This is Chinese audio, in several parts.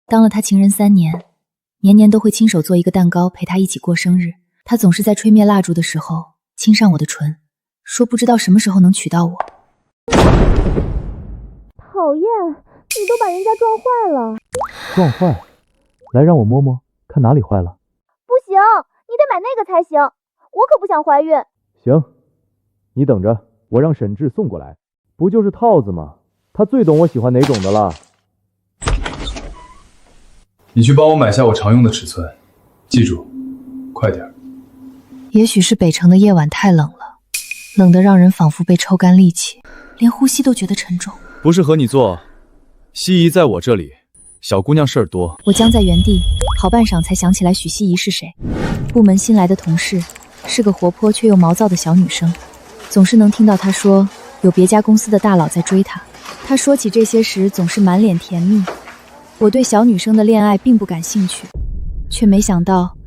当了他情人3年，年年都会亲手做一个蛋糕陪他一起过生日。他总是在吹灭蜡烛的时候亲上我的唇，说不知道什么时候能娶到我。讨厌，你都把人家撞坏了。撞坏？来让我摸摸，看哪里坏了。不行，你得买那个才行，我可不想怀孕。行，你等着，我让沈志送过来。不就是套子吗？他最懂我喜欢哪种的了。你去帮我买下我常用的尺寸，记住，快点。也许是北城的夜晚太冷了，冷得让人仿佛被抽干力气，连呼吸都觉得沉重。不是和你做，西怡在我这里，小姑娘事儿多。我僵在原地，好半晌才想起来许西怡是谁。部门新来的同事，是个活泼却又毛躁的小女生，总是能听到她说有别家公司的大佬在追她。她说起这些时总是满脸甜蜜。我对小女生的恋爱并不感兴趣，却没想到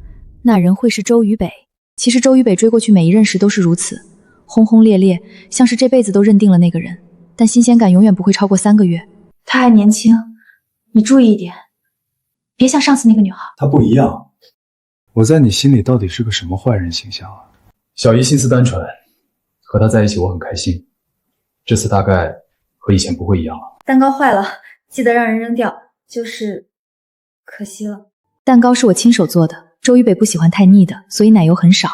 那人会是周渝北。其实周渝北追过去每一任时都是如此，轰轰烈烈，像是这辈子都认定了那个人，但新鲜感永远不会超过3个月。他还年轻，你注意一点，别像上次那个女孩。她不一样，我在你心里到底是个什么坏人形象啊？小姨心思单纯，和她在一起我很开心，这次大概和以前不会一样了。蛋糕坏了，记得让人扔掉，就是可惜了。蛋糕是我亲手做的，周渝北不喜欢太腻的，所以奶油很少。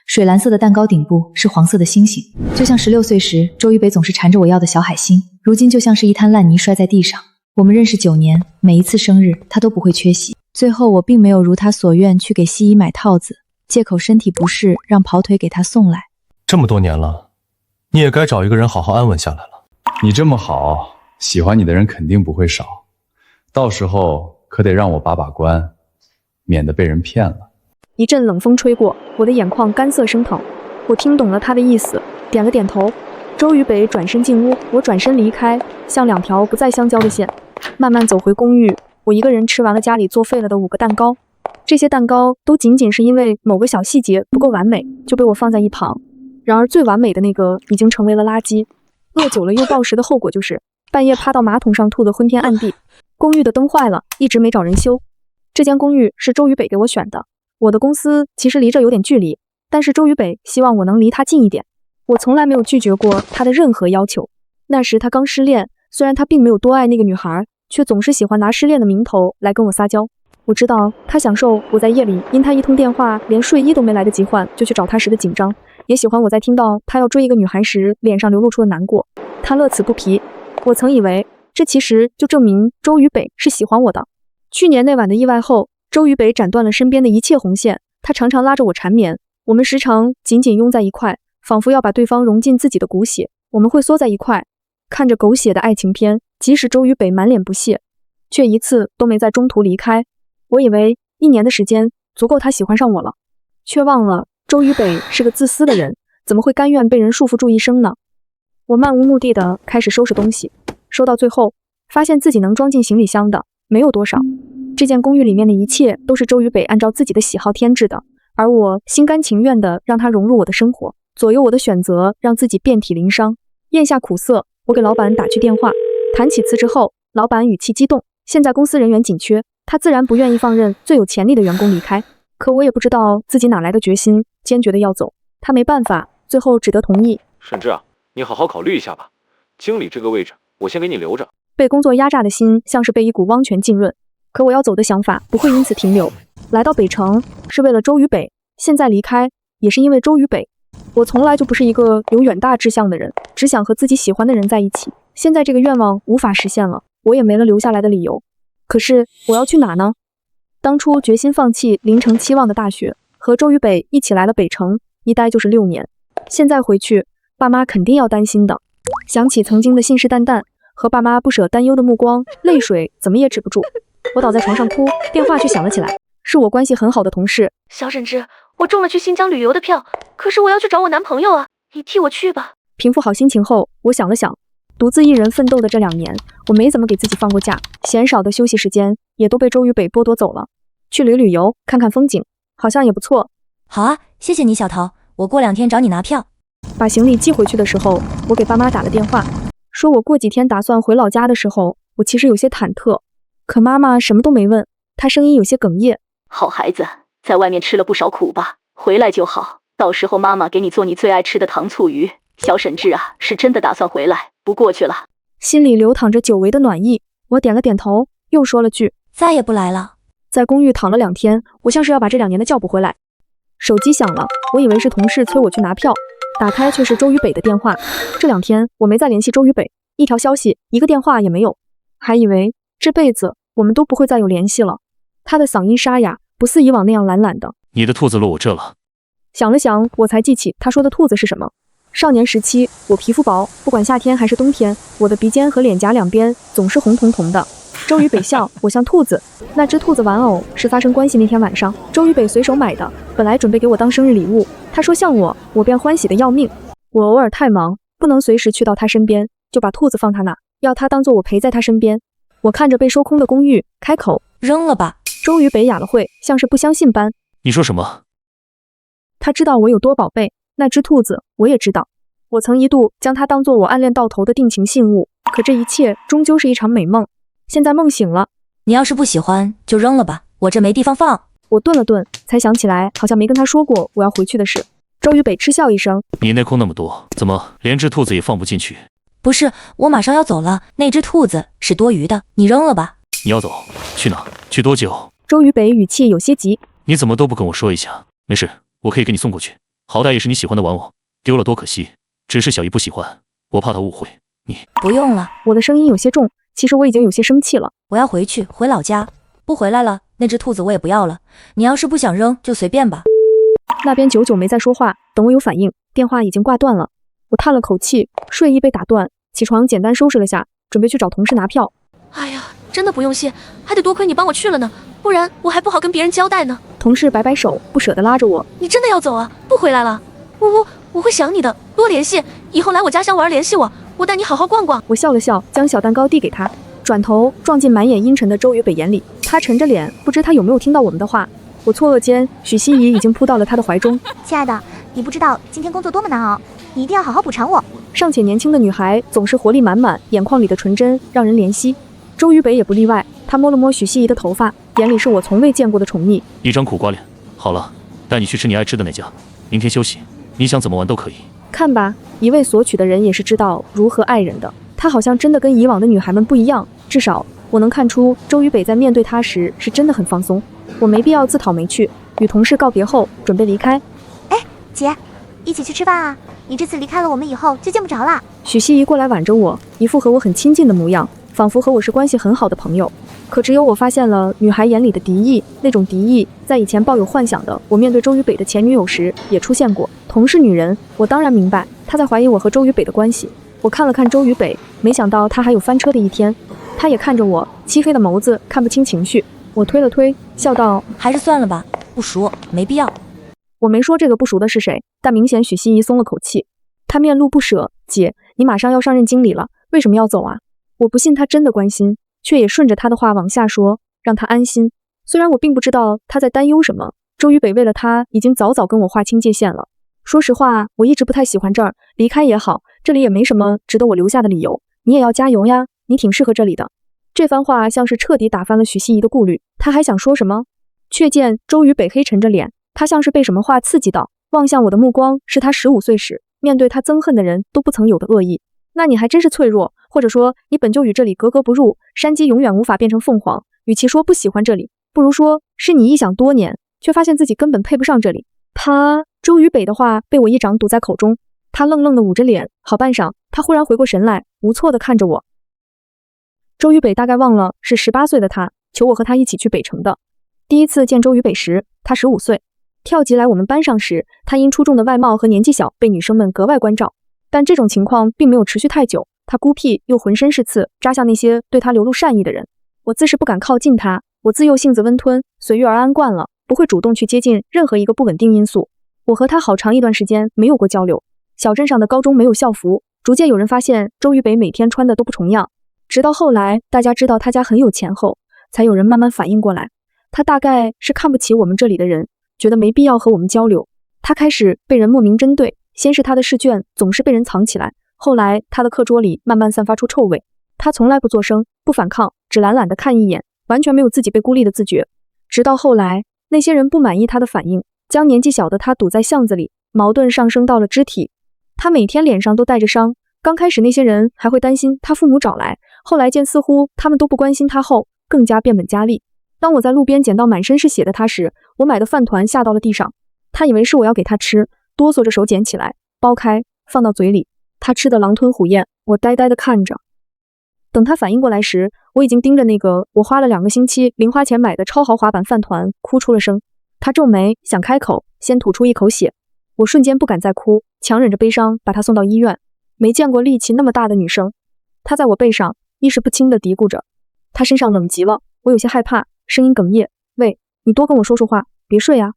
水蓝色的蛋糕顶部是黄色的星星，就像16岁时周渝北总是缠着我要的小海星，如今就像是一滩烂泥摔在地上。我们认识9年，每一次生日他都不会缺席。最后我并没有如他所愿去给西怡买套子，借口身体不适让跑腿给他送来。这么多年了，你也该找一个人好好安稳下来了。你这么好，喜欢你的人肯定不会少，到时候可得让我把把关，免得被人骗了。一阵冷风吹过，我的眼眶干涩生疼。我听懂了他的意思，点了点头。周渝北转身进屋，我转身离开，像2条不再相交的线，慢慢走回公寓。我一个人吃完了家里作废了的5个蛋糕，这些蛋糕都仅仅是因为某个小细节不够完美，就被我放在一旁。然而最完美的那个已经成为了垃圾。饿久了又暴食的后果就是半夜趴到马桶上吐得昏天暗地。公寓的灯坏了，一直没找人修。这间公寓是周渝北给我选的。我的公司其实离这有点距离，但是周渝北希望我能离他近一点。我从来没有拒绝过他的任何要求。那时他刚失恋，虽然他并没有多爱那个女孩，却总是喜欢拿失恋的名头来跟我撒娇。我知道他享受我在夜里因他一通电话连睡衣都没来得及换就去找他时的紧张，也喜欢我在听到他要追一个女孩时脸上流露出的难过。他乐此不疲。我曾以为这其实就证明周渝北是喜欢我的。去年那晚的意外后，周渝北斩断了身边的一切红线，他常常拉着我缠绵，我们时常紧紧拥在一块，仿佛要把对方融进自己的骨血。我们会缩在一块，看着狗血的爱情片，即使周渝北满脸不屑，却一次都没在中途离开。我以为1年的时间足够他喜欢上我了，却忘了周渝北是个自私的人，怎么会甘愿被人束缚住一生呢？我漫无目的的开始收拾东西，收到最后，发现自己能装进行李箱的没有多少。这间公寓里面的一切都是周渝北按照自己的喜好添置的，而我心甘情愿的让他融入我的生活，左右我的选择，让自己遍体鳞伤。咽下苦涩，我给老板打去电话，谈起辞职后，老板语气激动，现在公司人员紧缺，他自然不愿意放任最有潜力的员工离开。可我也不知道自己哪来的决心，坚决的要走。他没办法，最后只得同意。沈志啊，你好好考虑一下吧，经理这个位置我先给你留着。被工作压榨的心像是被一股汪泉浸润，可我要走的想法不会因此停留。来到北城是为了周渝北，现在离开也是因为周渝北。我从来就不是一个有远大志向的人，只想和自己喜欢的人在一起。现在这个愿望无法实现了，我也没了留下来的理由。可是我要去哪呢？当初决心放弃临城期望的大学，和周渝北一起来了北城，一待就是6年。现在回去，爸妈肯定要担心的。想起曾经的信誓旦旦，和爸妈不舍担忧的目光，泪水怎么也止不住。我倒在床上哭，电话却响了起来，是我关系很好的同事。小沈之，我中了去新疆旅游的票，可是我要去找我男朋友啊，你替我去吧。平复好心情后，我想了想，独自一人奋斗的这2年，我没怎么给自己放过假，嫌少的休息时间也都被周渝北剥夺走了。去旅游，看看风景，好像也不错。好啊，谢谢你小桃，我过2天找你拿票。把行李寄回去的时候，我给爸妈打了电话，说我过几天打算回老家的时候，我其实有些忐忑。可妈妈什么都没问，她声音有些哽咽。好孩子，在外面吃了不少苦吧？回来就好，到时候妈妈给你做你最爱吃的糖醋鱼。小沈志啊，是真的打算回来，不过去了。心里流淌着久违的暖意，我点了点头，又说了句再也不来了。在公寓躺了2天，我像是要把这2年的觉补回来。手机响了，我以为是同事催我去拿票，打开却是周渝北的电话。这2天我没再联系周渝北，一条消息，一个电话也没有，还以为这辈子我们都不会再有联系了。他的嗓音沙哑，不似以往那样懒懒的。你的兔子落我这了。想了想，我才记起他说的兔子是什么。少年时期，我皮肤薄，不管夏天还是冬天，我的鼻尖和脸颊两边总是红彤彤的。周渝北笑，我像兔子。那只兔子玩偶是发生关系那天晚上，周渝北随手买的，本来准备给我当生日礼物。他说像我便欢喜的要命。我偶尔太忙，不能随时去到他身边，就把兔子放他那，要他当做我陪在他身边。我看着被收空的公寓，开口扔了吧。周渝北哑了会，像是不相信般。你说什么？他知道我有多宝贝，那只兔子我也知道。我曾一度将它当作我暗恋到头的定情信物，可这一切终究是一场美梦。现在梦醒了，你要是不喜欢就扔了吧，我这没地方放。我顿了顿，才想起来好像没跟他说过我要回去的事。周渝北嗤笑一声，你内裤那么多，怎么连只兔子也放不进去？不是，我马上要走了，那只兔子是多余的，你扔了吧。你要走？去哪？去多久？周渝北语气有些急。你怎么都不跟我说一下？没事，我可以给你送过去，好歹也是你喜欢的玩偶，丢了多可惜。只是小姨不喜欢，我怕她误会你。不用了。我的声音有些重，其实我已经有些生气了。我要回去，回老家，不回来了，那只兔子我也不要了。你要是不想扔，就随便吧。那边久久没再说话，等我有反应，电话已经挂断了。我叹了口气，睡意被打断，起床简单收拾了下，准备去找同事拿票。哎呀，真的不用谢，还得多亏你帮我去了呢，不然我还不好跟别人交代呢。同事摆摆手，不舍得拉着我。你真的要走啊？不回来了？我会想你的，多联系，以后来我家乡玩联系我，我带你好好逛逛。我笑了笑，将小蛋糕递给他，转头撞进满眼阴沉的周渝北眼里。他沉着脸，不知他有没有听到我们的话。我错愕间，许希怡已经扑到了他的怀中。亲爱的，你不知道今天工作多么难熬，你一定要好好补偿我。尚且年轻的女孩总是活力满满，眼眶里的纯真让人怜惜。周渝北也不例外，他摸了摸许希怡的头发，眼里是我从未见过的宠溺。一张苦瓜脸。好了，带你去吃你爱吃的那家，明天休息，你想怎么玩都可以。看吧，一位索取的人也是知道如何爱人的。他好像真的跟以往的女孩们不一样，至少我能看出周渝北在面对他时是真的很放松。我没必要自讨没趣，与同事告别后准备离开。哎，姐，一起去吃饭啊！你这次离开了我们以后就见不着了。许希怡过来挽着我，一副和我很亲近的模样，仿佛和我是关系很好的朋友。可只有我发现了女孩眼里的敌意，那种敌意在以前抱有幻想的我面对周渝北的前女友时也出现过。同是女人，我当然明白她在怀疑我和周渝北的关系。我看了看周渝北，没想到他还有翻车的一天。他也看着我，漆黑的眸子看不清情绪。我推了推，笑道：还是算了吧，不熟，没必要。我没说这个不熟的是谁，但明显许希怡松了口气。她面露不舍，姐，你马上要上任经理了，为什么要走啊？我不信他真的关心，却也顺着他的话往下说，让他安心。虽然我并不知道他在担忧什么，周渝北为了他已经早早跟我划清界限了。说实话，我一直不太喜欢这儿，离开也好，这里也没什么值得我留下的理由。你也要加油呀，你挺适合这里的。这番话像是彻底打翻了许希怡的顾虑，她还想说什么，却见周渝北黑沉着脸，他像是被什么话刺激到，望向我的目光是他15岁时面对他憎恨的人都不曾有的恶意。那你还真是脆弱，或者说你本就与这里格格不入，山鸡永远无法变成凤凰。与其说不喜欢这里，不如说是你臆想多年，却发现自己根本配不上这里。啪！周渝北的话被我一掌堵在口中，他愣愣地捂着脸，好半晌，他忽然回过神来，无措地看着我。周渝北大概忘了是18岁的他求我和他一起去北城的。第一次见周渝北时，他15岁，跳级来我们班上时，他因出众的外貌和年纪小被女生们格外关照。但这种情况并没有持续太久，他孤僻又浑身是刺，扎向那些对他流露善意的人。我自是不敢靠近他，我自幼性子温吞，随遇而安惯了，不会主动去接近任何一个不稳定因素。我和他好长一段时间没有过交流。小镇上的高中没有校服，逐渐有人发现周渝北每天穿的都不重样。直到后来大家知道他家很有钱后，才有人慢慢反应过来，他大概是看不起我们这里的人，觉得没必要和我们交流。他开始被人莫名针对，先是他的试卷总是被人藏起来，后来他的课桌里慢慢散发出臭味。他从来不作声，不反抗，只懒懒地看一眼，完全没有自己被孤立的自觉。直到后来，那些人不满意他的反应，将年纪小的他堵在巷子里，矛盾上升到了肢体。他每天脸上都带着伤，刚开始那些人还会担心他父母找来，后来见似乎他们都不关心他后，更加变本加厉。当我在路边捡到满身是血的他时，我买的饭团下到了地上，他以为是我要给他吃，哆嗦着手捡起来，剥开，放到嘴里。他吃得狼吞虎咽，我呆呆地看着。等他反应过来时，我已经盯着那个我花了2个星期零花钱买的超豪华版饭团哭出了声。他皱眉想开口，先吐出一口血。我瞬间不敢再哭，强忍着悲伤把他送到医院。没见过力气那么大的女生。他在我背上意识不清地嘀咕着，他身上冷极了，我有些害怕，声音哽咽，喂，你多跟我说说话，别睡啊。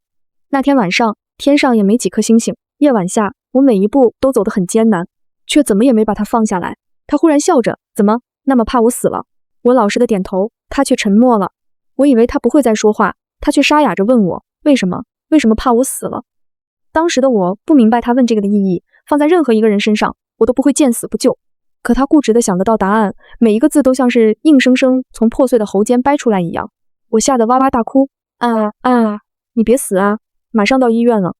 那天晚上天上也没几颗星星，夜晚下我每一步都走得很艰难，却怎么也没把他放下来。他忽然笑着，怎么那么怕我死了？我老实的点头，他却沉默了。我以为他不会再说话，他却沙哑着问我，为什么怕我死了？当时的我不明白他问这个的意义，放在任何一个人身上，我都不会见死不救。可他固执地想得到答案，每一个字都像是硬生生从破碎的喉间掰出来一样。我吓得哇哇大哭，你别死啊，马上到医院了。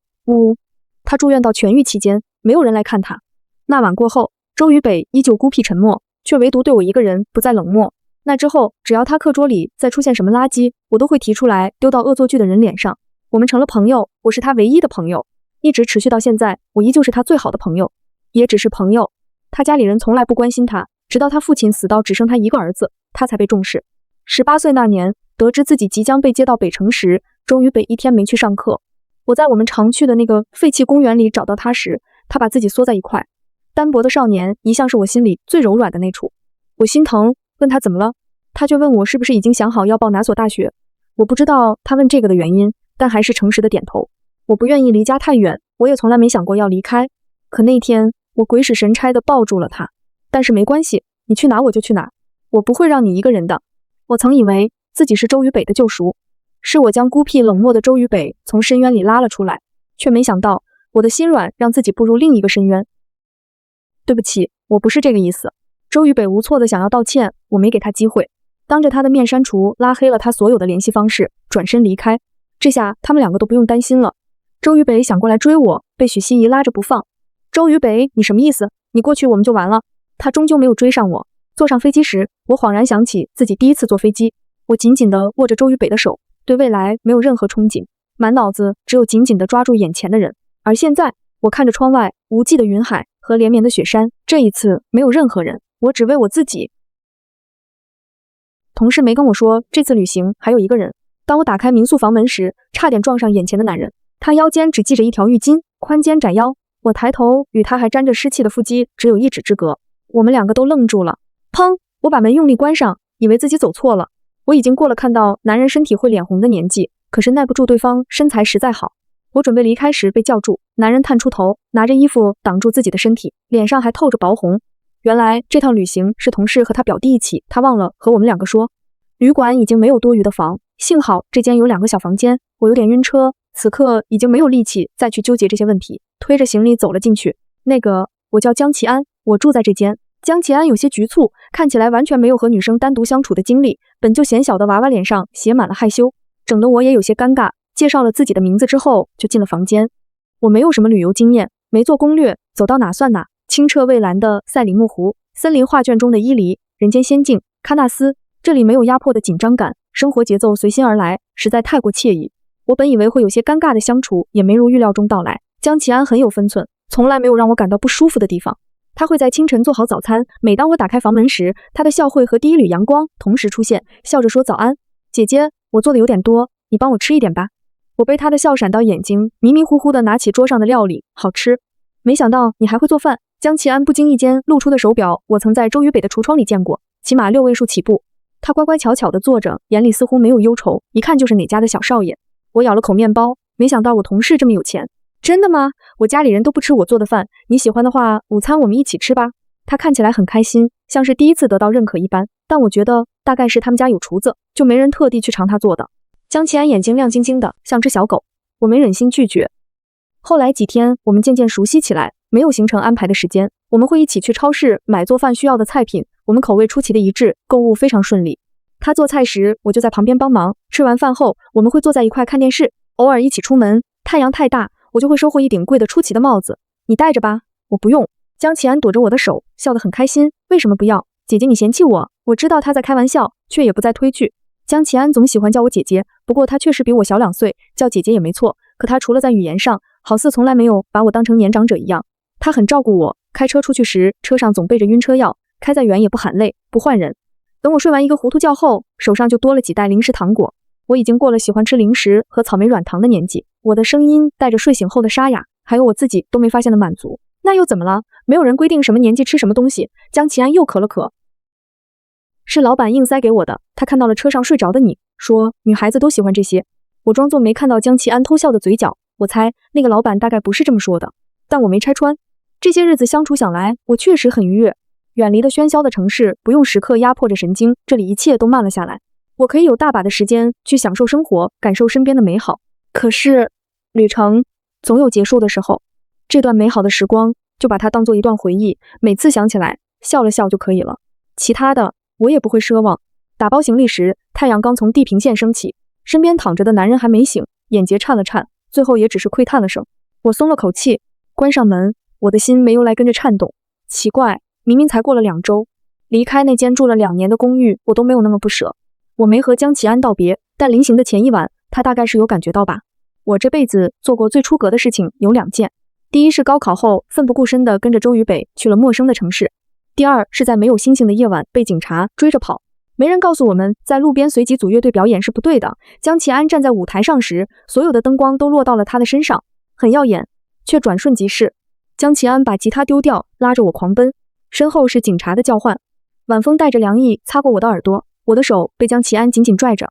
他住院到痊愈期间，没有人来看他。那晚过后，周渝北依旧孤僻沉默，却唯独对我一个人不再冷漠。那之后，只要他课桌里再出现什么垃圾，我都会提出来丢到恶作剧的人脸上。我们成了朋友，我是他唯一的朋友，一直持续到现在，我依旧是他最好的朋友，也只是朋友。他家里人从来不关心他，直到他父亲死到只剩他一个儿子，他才被重视。18岁那年，得知自己即将被接到北城时，周渝北一天没去上课。我在我们常去的那个废弃公园里找到他时，他把自己缩在一块。单薄的少年一向是我心里最柔软的那处。我心疼，问他怎么了，他却问我是不是已经想好要报哪所大学。我不知道他问这个的原因，但还是诚实的点头。我不愿意离家太远，我也从来没想过要离开。可那天我鬼使神差地抱住了他。但是没关系，你去哪我就去哪，我不会让你一个人的。我曾以为自己是周渝北的救赎，是我将孤僻冷漠的周渝北从深渊里拉了出来，却没想到我的心软让自己步入另一个深渊。对不起，我不是这个意思。周渝北无措地想要道歉，我没给他机会，当着他的面删除拉黑了他所有的联系方式，转身离开。这下他们两个都不用担心了。周渝北想过来追我，被许西怡拉着不放。周渝北，你什么意思？你过去我们就完了。他终究没有追上我。坐上飞机时，我恍然想起自己第一次坐飞机，我紧紧地握着周渝北的手，对未来没有任何憧憬，满脑子只有紧紧地抓住眼前的人。而现在，我看着窗外无际的云海和连绵的雪山，这一次没有任何人，我只为我自己。同事没跟我说这次旅行还有一个人。当我打开民宿房门时，差点撞上眼前的男人。他腰间只系着一条浴巾，宽肩窄腰。我抬头，与他还沾着湿气的腹肌只有1指之隔。我们两个都愣住了。砰！我把门用力关上，以为自己走错了。我已经过了看到男人身体会脸红的年纪，可是耐不住对方身材实在好。我准备离开时被叫住，男人探出头，拿着衣服挡住自己的身体，脸上还透着薄红。原来这趟旅行是同事和他表弟一起，他忘了和我们两个说。旅馆已经没有多余的房，幸好这间有2个小房间。我有点晕车，此刻已经没有力气再去纠结这些问题，推着行李走了进去。我叫江奇安，我住在这间。江奇安有些局促，看起来完全没有和女生单独相处的经历，本就显小的娃娃脸上写满了害羞，整得我也有些尴尬。介绍了自己的名字之后，就进了房间。我没有什么旅游经验，没做攻略，走到哪算哪。清澈蔚蓝的赛里木湖，森林画卷中的伊犁，人间仙境喀纳斯，这里没有压迫的紧张感，生活节奏随心而来，实在太过惬意。我本以为会有些尴尬的相处，也没如预料中到来。江奇安很有分寸，从来没有让我感到不舒服的地方。他会在清晨做好早餐，每当我打开房门时，他的笑会和第一缕阳光同时出现，笑着说早安。姐姐，我做的有点多，你帮我吃一点吧。我被他的笑闪到眼睛，迷迷糊糊地拿起桌上的料理，好吃。没想到你还会做饭。江奇安不经意间露出的手表，我曾在周渝北的橱窗里见过，起码6位数起步。他乖乖巧巧地坐着，眼里似乎没有忧愁，一看就是哪家的小少爷。我咬了口面包，没想到我同事这么有钱。真的吗？我家里人都不吃我做的饭，你喜欢的话，午餐我们一起吃吧。他看起来很开心，像是第一次得到认可一般，但我觉得大概是他们家有厨子，就没人特地去尝他做的。江奇安眼睛亮晶晶的，像只小狗，我没忍心拒绝。后来几天，我们渐渐熟悉起来，没有行程安排的时间，我们会一起去超市买做饭需要的菜品，我们口味出奇的一致，购物非常顺利。他做菜时，我就在旁边帮忙。吃完饭后，我们会坐在一块看电视，偶尔一起出门。太阳太大，我就会收获一顶贵的出奇的帽子。你戴着吧。我不用。江启安躲着我的手，笑得很开心。为什么不要？姐姐你嫌弃我。我知道他在开玩笑，却也不再推拒。江启安总喜欢叫我姐姐，不过他确实比我小2岁，叫姐姐也没错。可他除了在语言上，好似从来没有把我当成年长者一样。他很照顾我，开车出去时，车上总备着晕车药，开再远也不喊累，不换人。等我睡完一个糊涂觉后，手上就多了几袋零食糖果。我已经过了喜欢吃零食和草莓软糖的年纪，我的声音带着睡醒后的沙哑，还有我自己都没发现的满足。那又怎么了？没有人规定什么年纪吃什么东西。江启安又咳了咳。是老板硬塞给我的，他看到了车上睡着的你，说女孩子都喜欢这些。我装作没看到江启安偷笑的嘴角，我猜那个老板大概不是这么说的，但我没拆穿。这些日子相处想来，我确实很愉悦。远离了喧嚣的城市，不用时刻压迫着神经，这里一切都慢了下来。我可以有大把的时间去享受生活，感受身边的美好。可是，旅程总有结束的时候，这段美好的时光就把它当做一段回忆，每次想起来笑了笑就可以了。其他的我也不会奢望。打包行李时，太阳刚从地平线升起，身边躺着的男人还没醒，眼睫颤了颤，最后也只是喟叹了声。我松了口气，关上门，我的心没由来跟着颤动。奇怪，明明才过了2周，离开那间住了2年的公寓，我都没有那么不舍。我没和江启安道别，但临行的前一晚，他大概是有感觉到吧。我这辈子做过最出格的事情有2件，第一是高考后奋不顾身地跟着周渝北去了陌生的城市，第二是在没有星星的夜晚被警察追着跑。没人告诉我们，在路边随机组乐队表演是不对的。江启安站在舞台上时，所有的灯光都落到了他的身上，很耀眼，却转瞬即逝。江启安把吉他丢掉，拉着我狂奔，身后是警察的叫唤。晚风带着凉意擦过我的耳朵，我的手被江启安紧紧拽着。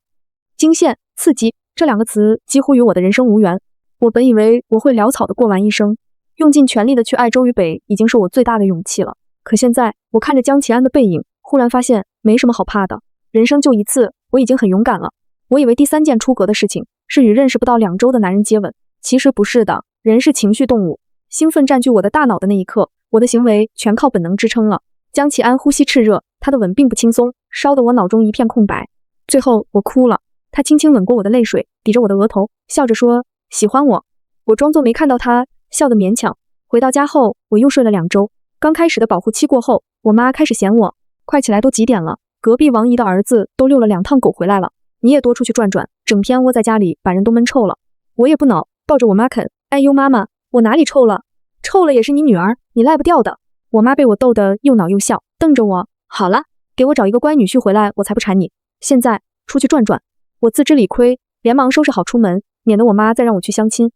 惊现、刺激这2个词几乎与我的人生无缘。我本以为我会潦草的过完一生，用尽全力的去爱周渝北已经是我最大的勇气了。可现在我看着江启安的背影，忽然发现没什么好怕的，人生就一次，我已经很勇敢了。我以为第3件出格的事情是与认识不到2周的男人接吻，其实不是的。人是情绪动物，兴奋占据我的大脑的那一刻，我的行为全靠本能支撑了。江启安呼吸炽热，他的吻并不轻松，烧得我脑中一片空白。最后我哭了，他轻轻吻过我的泪水，抵着我的额头，笑着说喜欢我。我装作没看到他，笑得勉强。回到家后，我又睡了2周。刚开始的保护期过后，我妈开始嫌我，快起来都几点了，隔壁王姨的儿子都遛了2趟狗回来了，你也多出去转转，整天窝在家里把人都闷臭了。我也不恼，抱着我妈啃，哎呦妈妈，我哪里臭了？臭了也是你女儿，你赖不掉的。我妈被我逗得又恼又笑，瞪着我，好了，给我找一个乖女婿回来，我才不缠你。现在出去转转。我自知理亏，连忙收拾好出门，免得我妈再让我去相亲。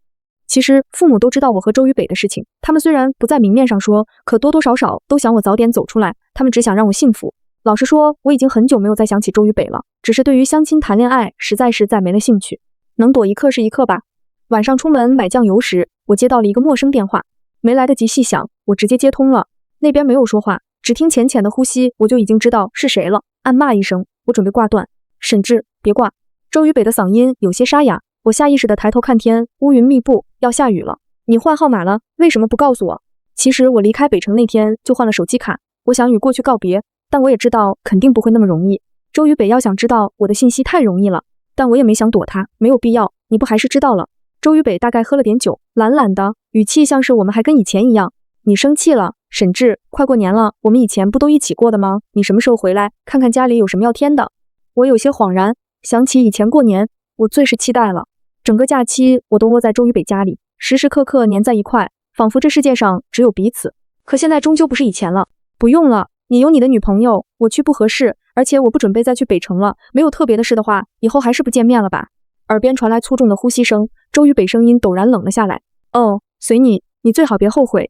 其实父母都知道我和周渝北的事情，他们虽然不在明面上说，可多多少少都想我早点走出来，他们只想让我幸福。老实说，我已经很久没有再想起周渝北了，只是对于相亲谈恋爱实在是再没了兴趣，能躲一刻是一刻吧。晚上出门买酱油时，我接到了一个陌生电话，没来得及细想，我直接接通了。那边没有说话，只听浅浅的呼吸，我就已经知道是谁了。暗骂一声，我准备挂断。沈志，别挂。周渝北的嗓音有些沙哑，我下意识地抬头看天，乌云密布，要下雨了。你换号码了，为什么不告诉我？其实我离开北城那天就换了手机卡，我想与过去告别，但我也知道肯定不会那么容易。周渝北要想知道我的信息太容易了，但我也没想躲他，没有必要，你不还是知道了。周渝北大概喝了点酒，懒懒的，语气像是我们还跟以前一样。你生气了，沈志，快过年了，我们以前不都一起过的吗？你什么时候回来？看看家里有什么要添的。我有些恍然，想起以前过年，我最是期待了。整个假期我都窝在周渝北家里，时时刻刻黏在一块，仿佛这世界上只有彼此。可现在终究不是以前了。不用了，你有你的女朋友，我去不合适，而且我不准备再去北城了。没有特别的事的话，以后还是不见面了吧。耳边传来粗重的呼吸声，周渝北声音陡然冷了下来。哦，随你，你最好别后悔。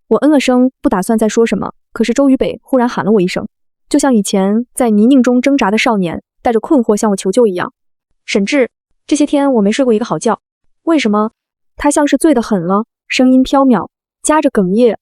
我嗯了声，不打算再说什么，可是周渝北忽然喊了我一声，就像以前在泥泞中挣扎的少年，带着困惑向我求救一样。沈志，这些天我没睡过一个好觉。为什么？他像是醉得很了，声音飘渺，夹着哽咽。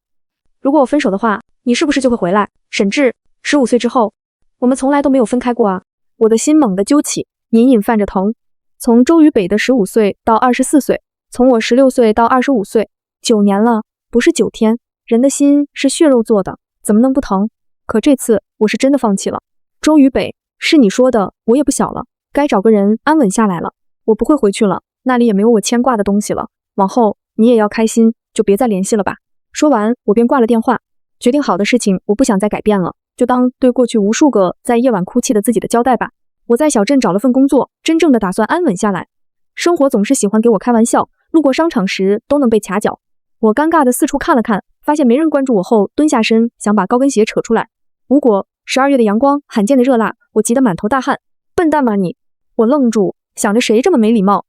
如果我分手的话，你是不是就会回来？沈志，15岁之后，我们从来都没有分开过啊。我的心猛地揪起，隐隐泛着疼。从周渝北的15岁到24岁，从我16岁到25岁，9年了，不是9天。人的心是血肉做的，怎么能不疼？可这次我是真的放弃了。周渝北，是你说的，我也不小了，该找个人安稳下来了。我不会回去了，那里也没有我牵挂的东西了。往后你也要开心，就别再联系了吧。说完，我便挂了电话。决定好的事情，我不想再改变了，就当对过去无数个在夜晚哭泣的自己的交代吧。我在小镇找了份工作，真正的打算安稳下来。生活总是喜欢给我开玩笑，路过商场时都能被卡脚。我尴尬的四处看了看，发现没人关注我后，蹲下身想把高跟鞋扯出来。无果，12月的阳光罕见的热辣，我急得满头大汗。笨蛋吗你！我愣住，想着谁这么没礼貌，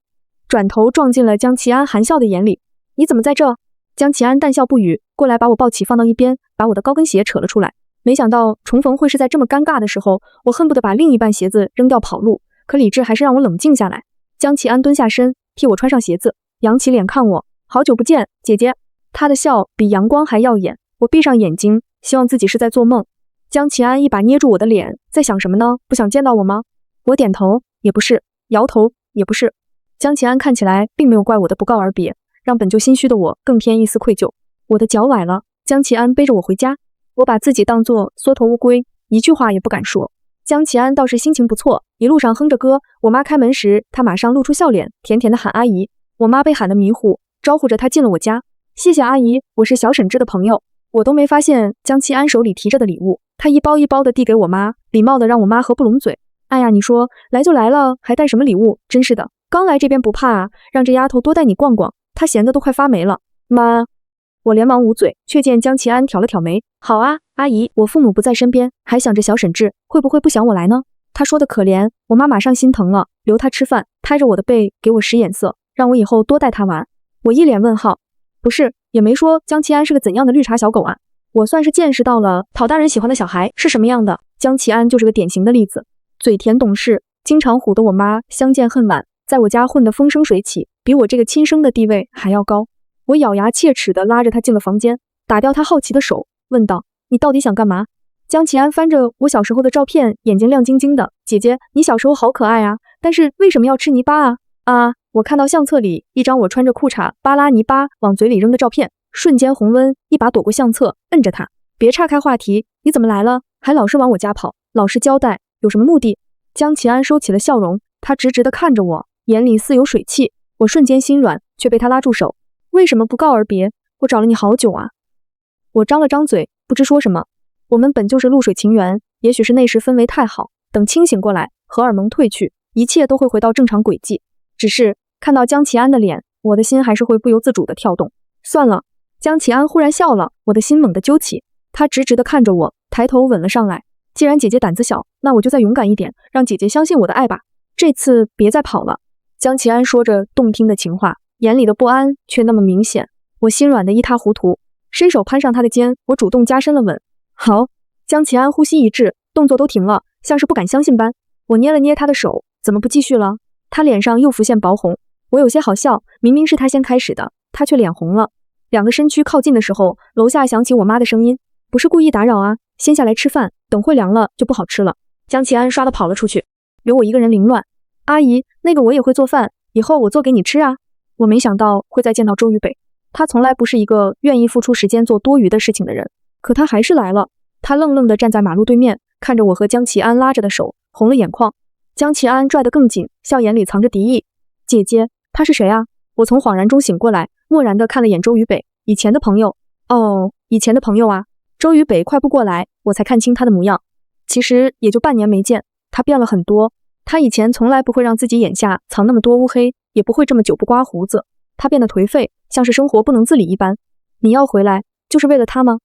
转头撞进了江奇安含笑的眼里。你怎么在这？江奇安淡笑不语，过来把我抱起放到一边，把我的高跟鞋扯了出来。没想到重逢会是在这么尴尬的时候，我恨不得把另一半鞋子扔掉跑路，可理智还是让我冷静下来。江奇安蹲下身，替我穿上鞋子，扬起脸看我，好久不见，姐姐。他的笑比阳光还耀眼。我闭上眼睛，希望自己是在做梦。江奇安一把捏住我的脸，在想什么呢？不想见到我吗？我点头，也不是；摇头，也不是。江奇安看起来并没有怪我的不告而别，让本就心虚的我更添一丝愧疚。我的脚崴了，江奇安背着我回家。我把自己当作缩头乌龟，一句话也不敢说。江奇安倒是心情不错，一路上哼着歌。我妈开门时，他马上露出笑脸，甜甜的喊阿姨。我妈被喊得迷糊，招呼着她进了我家。谢谢阿姨，我是小沈志的朋友。我都没发现江奇安手里提着的礼物，他一包一包的递给我妈，礼貌的让我妈合不拢嘴。哎呀，你说来就来了，还带什么礼物？真是的，刚来这边不怕啊，让这丫头多带你逛逛，她闲得都快发霉了。妈，我连忙捂嘴，却见江奇安挑了挑眉。好啊，阿姨，我父母不在身边，还想着小沈志会不会不想我来呢？他说的可怜，我妈马上心疼了，留他吃饭，拍着我的背给我使眼色，让我以后多带他玩。我一脸问号，不是，也没说江奇安是个怎样的绿茶小狗啊。我算是见识到了讨大人喜欢的小孩是什么样的，江奇安就是个典型的例子。嘴甜懂事，经常唬得我妈相见恨晚，在我家混得风生水起，比我这个亲生的地位还要高。我咬牙切齿地拉着他进了房间，打掉他好奇的手，问道：你到底想干嘛？江奇安翻着我小时候的照片，眼睛亮晶晶的。姐姐，你小时候好可爱啊，但是为什么要吃泥巴啊？啊！我看到相册里一张我穿着裤衩扒拉泥巴往嘴里扔的照片，瞬间红温，一把躲过相册，摁着他。别岔开话题，你怎么来了？还老是往我家跑，老实交代，有什么目的？江奇安收起了笑容，他直直地看着我，眼里似有水汽。我瞬间心软，却被他拉住手。为什么不告而别？我找了你好久啊。我张了张嘴，不知说什么。我们本就是露水情缘，也许是那时氛围太好，等清醒过来，荷尔蒙褪去，一切都会回到正常轨迹。只是看到江奇安的脸，我的心还是会不由自主地跳动。算了。江奇安忽然笑了，我的心猛地揪起。他直直地看着我，抬头吻了上来。既然姐姐胆子小，那我就再勇敢一点，让姐姐相信我的爱吧。这次别再跑了。江奇安说着动听的情话，眼里的不安却那么明显，我心软得一塌糊涂，伸手攀上他的肩，我主动加深了吻。好。江奇安呼吸一滞，动作都停了，像是不敢相信般。我捏了捏他的手，怎么不继续了？他脸上又浮现薄红，我有些好笑，明明是他先开始的，他却脸红了。两个身躯靠近的时候，楼下响起我妈的声音，不是故意打扰啊，先下来吃饭，等会凉了就不好吃了。江奇安唰地跑了出去，留我一个人凌乱。阿姨，那个我也会做饭，以后我做给你吃啊。我没想到会再见到周渝北，他从来不是一个愿意付出时间做多余的事情的人，可他还是来了。他愣愣地站在马路对面，看着我和江奇安拉着的手，红了眼眶。江奇安拽得更紧，笑眼里藏着敌意。姐姐，他是谁啊？我从恍然中醒过来，漠然地看了眼周渝北，以前的朋友。哦，以前的朋友啊。周渝北快步过来，我才看清他的模样。其实也就半年没见，他变了很多。他以前从来不会让自己眼下藏那么多乌黑，也不会这么久不刮胡子。他变得颓废，像是生活不能自理一般。你要回来，就是为了他吗？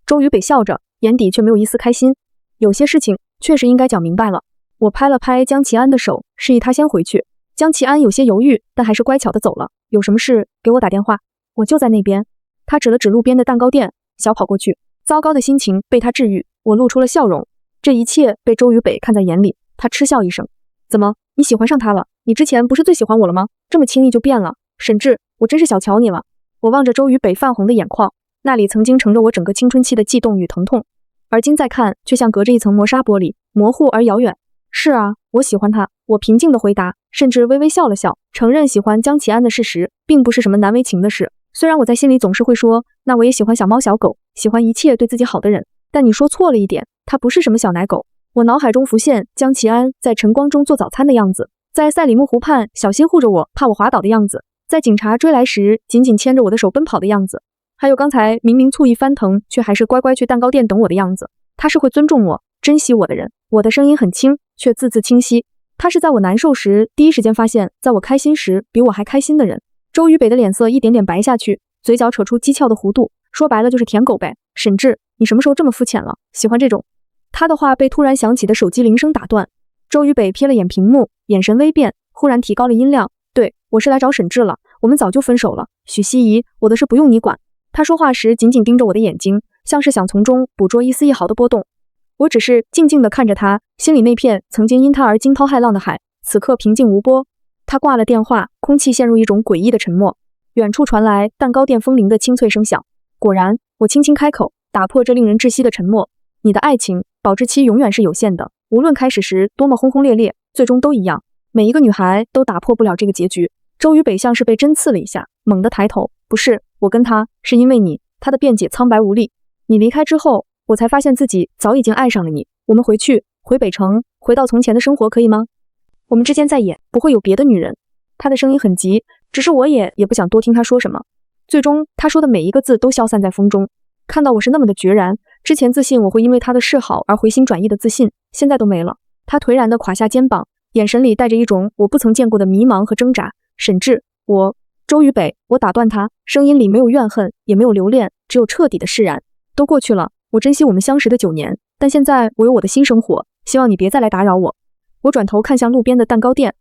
周渝北笑着，眼底却没有一丝开心。有些事情确实应该讲明白了。我拍了拍江奇安的手，示意他先回去。江奇安有些犹豫，但还是乖巧地走了。有什么事给我打电话，我就在那边。他指了指路边的蛋糕店，小跑过去。糟糕的心情被他治愈，我露出了笑容。这一切被周渝北看在眼里，他嗤笑一声：怎么，你喜欢上他了？你之前不是最喜欢我了吗？这么轻易就变了？沈志，我真是小瞧你了。我望着周渝北泛红的眼眶，那里曾经盛着我整个青春期的悸动与疼痛，而今再看，却像隔着一层磨砂玻璃，模糊而遥远。是啊，我喜欢他。我平静地回答，甚至微微笑了笑，承认喜欢江奇安的事实，并不是什么难为情的事。虽然我在心里总是会说，那我也喜欢小猫小狗，喜欢一切对自己好的人，但你说错了一点，他不是什么小奶狗。我脑海中浮现江奇安在晨光中做早餐的样子，在赛里木湖畔小心护着我，怕我滑倒的样子，在警察追来时紧紧牵着我的手奔跑的样子，还有刚才明明醋意翻腾，却还是乖乖去蛋糕店等我的样子。他是会尊重我、珍惜我的人。我的声音很轻，却字字清晰。他是在我难受时第一时间发现，在我开心时比我还开心的人。周渝北的脸色一点点白下去，嘴角扯出讥诮的弧度，说白了就是舔狗呗。沈志，你什么时候这么肤浅了？喜欢这种……他的话被突然响起的手机铃声打断。周渝北瞥了眼屏幕，眼神微变，忽然提高了音量。对，我是来找沈志了，我们早就分手了。许希怡，我的事不用你管。他说话时紧紧盯着我的眼睛，像是想从中捕捉一丝一毫的波动。我只是静静地看着他，心里那片曾经因他而惊涛骇浪的海，此刻平静无波。他挂了电话，空气陷入一种诡异的沉默。远处传来蛋糕店风铃的清脆声响。果然，我轻轻开口，打破这令人窒息的沉默。你的爱情保质期永远是有限的，无论开始时多么轰轰烈烈，最终都一样。每一个女孩都打破不了这个结局。周渝北像是被针刺了一下，猛地抬头。不是，我跟他是因为你。他的辩解苍白无力。你离开之后，我才发现自己早已经爱上了你。我们回北城，回到从前的生活，可以吗？我们之间再也不会有别的女人。他的声音很急，只是我也不想多听他说什么。最终，他说的每一个字都消散在风中。看到我是那么的决然，之前自信我会因为他的示好而回心转意的自信，现在都没了。他颓然地垮下肩膀，眼神里带着一种我不曾见过的迷茫和挣扎。沈志，周渝北，我打断他，声音里没有怨恨，也没有留恋，只有彻底的释然。都过去了，我珍惜我们相识的9年，但现在我有我的新生活，希望你别再来打扰我。我转头看向路边的蛋糕店，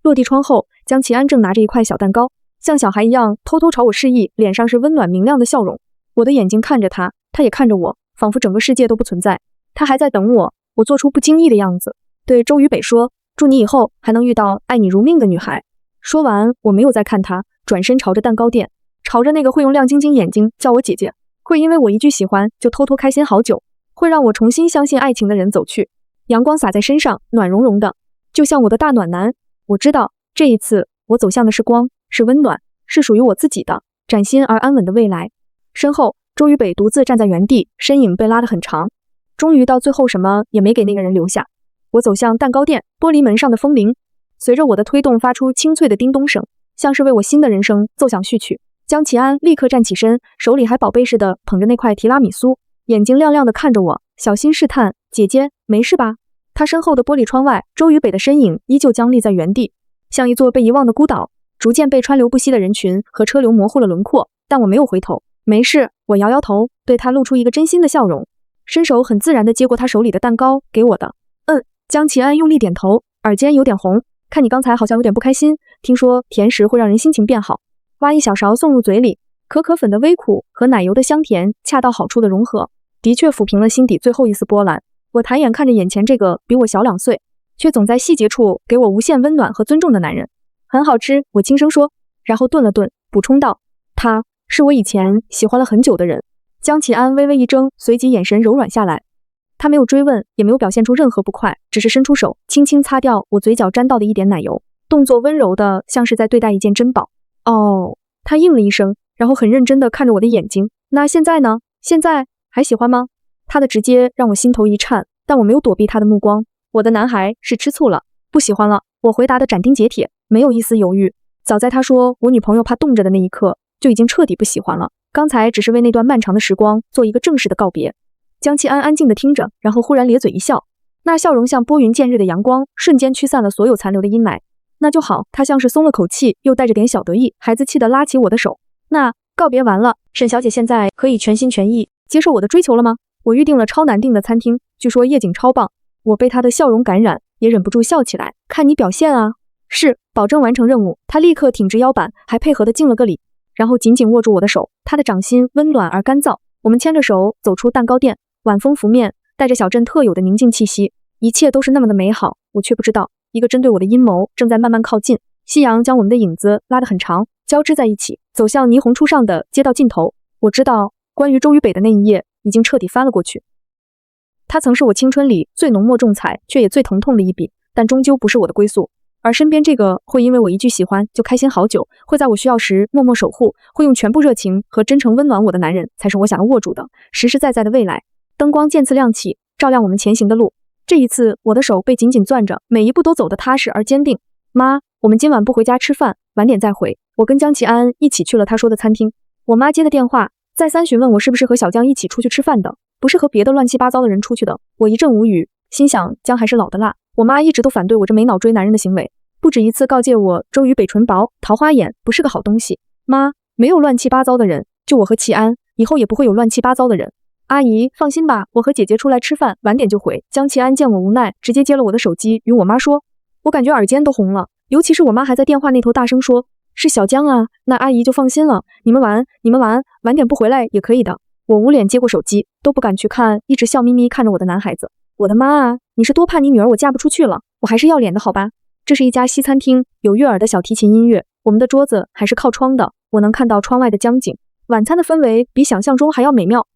落地窗后，江奇安正拿着一块小蛋糕，像小孩一样偷偷朝我示意，脸上是温暖明亮的笑容。我的眼睛看着他，他也看着我，仿佛整个世界都不存在。他还在等我，我做出不经意的样子，对周渝北说：祝你以后还能遇到爱你如命的女孩。说完，我没有再看他，转身朝着蛋糕店，朝着那个会用亮晶晶眼睛叫我姐姐，会因为我一句喜欢就偷偷开心好久，会让我重新相信爱情的人走去。阳光洒在身上，暖融融的，就像我的大暖男。我知道，这一次我走向的是光，是温暖，是属于我自己的崭新而安稳的未来。身后，周渝北独自站在原地，身影被拉得很长，终于到最后什么也没给那个人留下。我走向蛋糕店，玻璃门上的风铃随着我的推动发出清脆的叮咚声，像是为我新的人生奏响序曲。江奇安立刻站起身，手里还宝贝似的捧着那块提拉米苏，眼睛亮亮的看着我，小心试探：姐姐，没事吧？他身后的玻璃窗外，周渝北的身影依旧僵立在原地，像一座被遗忘的孤岛，逐渐被川流不息的人群和车流模糊了轮廓。但我没有回头。没事，我摇摇头，对他露出一个真心的笑容，伸手很自然地接过他手里的蛋糕，给我的。江奇安用力点头，耳尖有点红。看你刚才好像有点不开心，听说甜食会让人心情变好。挖一小勺送入嘴里，可可粉的微苦和奶油的香甜恰到好处的融合，的确抚平了心底最后一丝波澜。我抬眼看着眼前这个比我小2岁，却总在细节处给我无限温暖和尊重的男人。很好吃，我轻声说，然后顿了顿，补充道：他是我以前喜欢了很久的人。江启安微微一怔，随即眼神柔软下来。他没有追问，也没有表现出任何不快，只是伸出手，轻轻擦掉我嘴角沾到的一点奶油，动作温柔的像是在对待一件珍宝。哦，他应了一声，然后很认真的看着我的眼睛。那现在呢？现在还喜欢吗？他的直接让我心头一颤，但我没有躲避他的目光。我的男孩是吃醋了，不喜欢了。我回答的斩钉截铁，没有一丝犹豫。早在他说我女朋友怕冻着的那一刻，就已经彻底不喜欢了。刚才只是为那段漫长的时光做一个正式的告别。江启安安静地听着，然后忽然咧嘴一笑，那笑容像拨云见日的阳光，瞬间驱散了所有残留的阴霾。那就好，他像是松了口气，又带着点小得意，孩子气地拉起我的手。那告别完了，沈小姐现在可以全心全意接受我的追求了吗？我预定了超难订的餐厅，据说夜景超棒。我被他的笑容感染，也忍不住笑起来。看你表现啊！是，保证完成任务。他立刻挺直腰板，还配合地敬了个礼，然后紧紧握住我的手，他的掌心温暖而干燥。我们牵着手走出蛋糕店，晚风拂面，带着小镇特有的宁静气息，一切都是那么的美好。我却不知道，一个针对我的阴谋正在慢慢靠近。夕阳将我们的影子拉得很长，交织在一起，走向霓虹初上的街道尽头。我知道，关于周渝北的那一页已经彻底翻了过去。他曾是我青春里最浓墨重彩，却也最疼痛的一笔，但终究不是我的归宿。而身边这个会因为我一句喜欢就开心好久，会在我需要时默默守护，会用全部热情和真诚温暖我的男人，才是我想要握住的实实在在的未来。灯光渐次亮起，照亮我们前行的路。这一次，我的手被紧紧攥着，每一步都走得踏实而坚定。妈，我们今晚不回家吃饭，晚点再回。我跟江启安一起去了他说的餐厅。我妈接的电话，再三询问我是不是和小江一起出去吃饭的，不是和别的乱七八糟的人出去的。我一阵无语，心想江还是老的辣。我妈一直都反对我这没脑追男人的行为，不止一次告诫我周瑜北唇薄，桃花眼，不是个好东西。妈，没有乱七八糟的人，就我和齐安，以后也不会有乱七八糟的人。阿姨放心吧，我和姐姐出来吃饭，晚点就回。江齐安见我无奈，直接接了我的手机与我妈说。我感觉耳尖都红了，尤其是我妈还在电话那头大声说，是小江啊，那阿姨就放心了，你们玩，晚点不回来也可以的。我捂脸接过手机，都不敢去看一直笑眯眯看着我的男孩子。我的妈啊，你是多怕你女儿我嫁不出去了？我还是要脸的好吧。这是一家西餐厅，有悦耳的小提琴音乐，我们的桌子还是靠窗的，我能看到窗外的江景。晚餐的氛围比想象中还要美妙，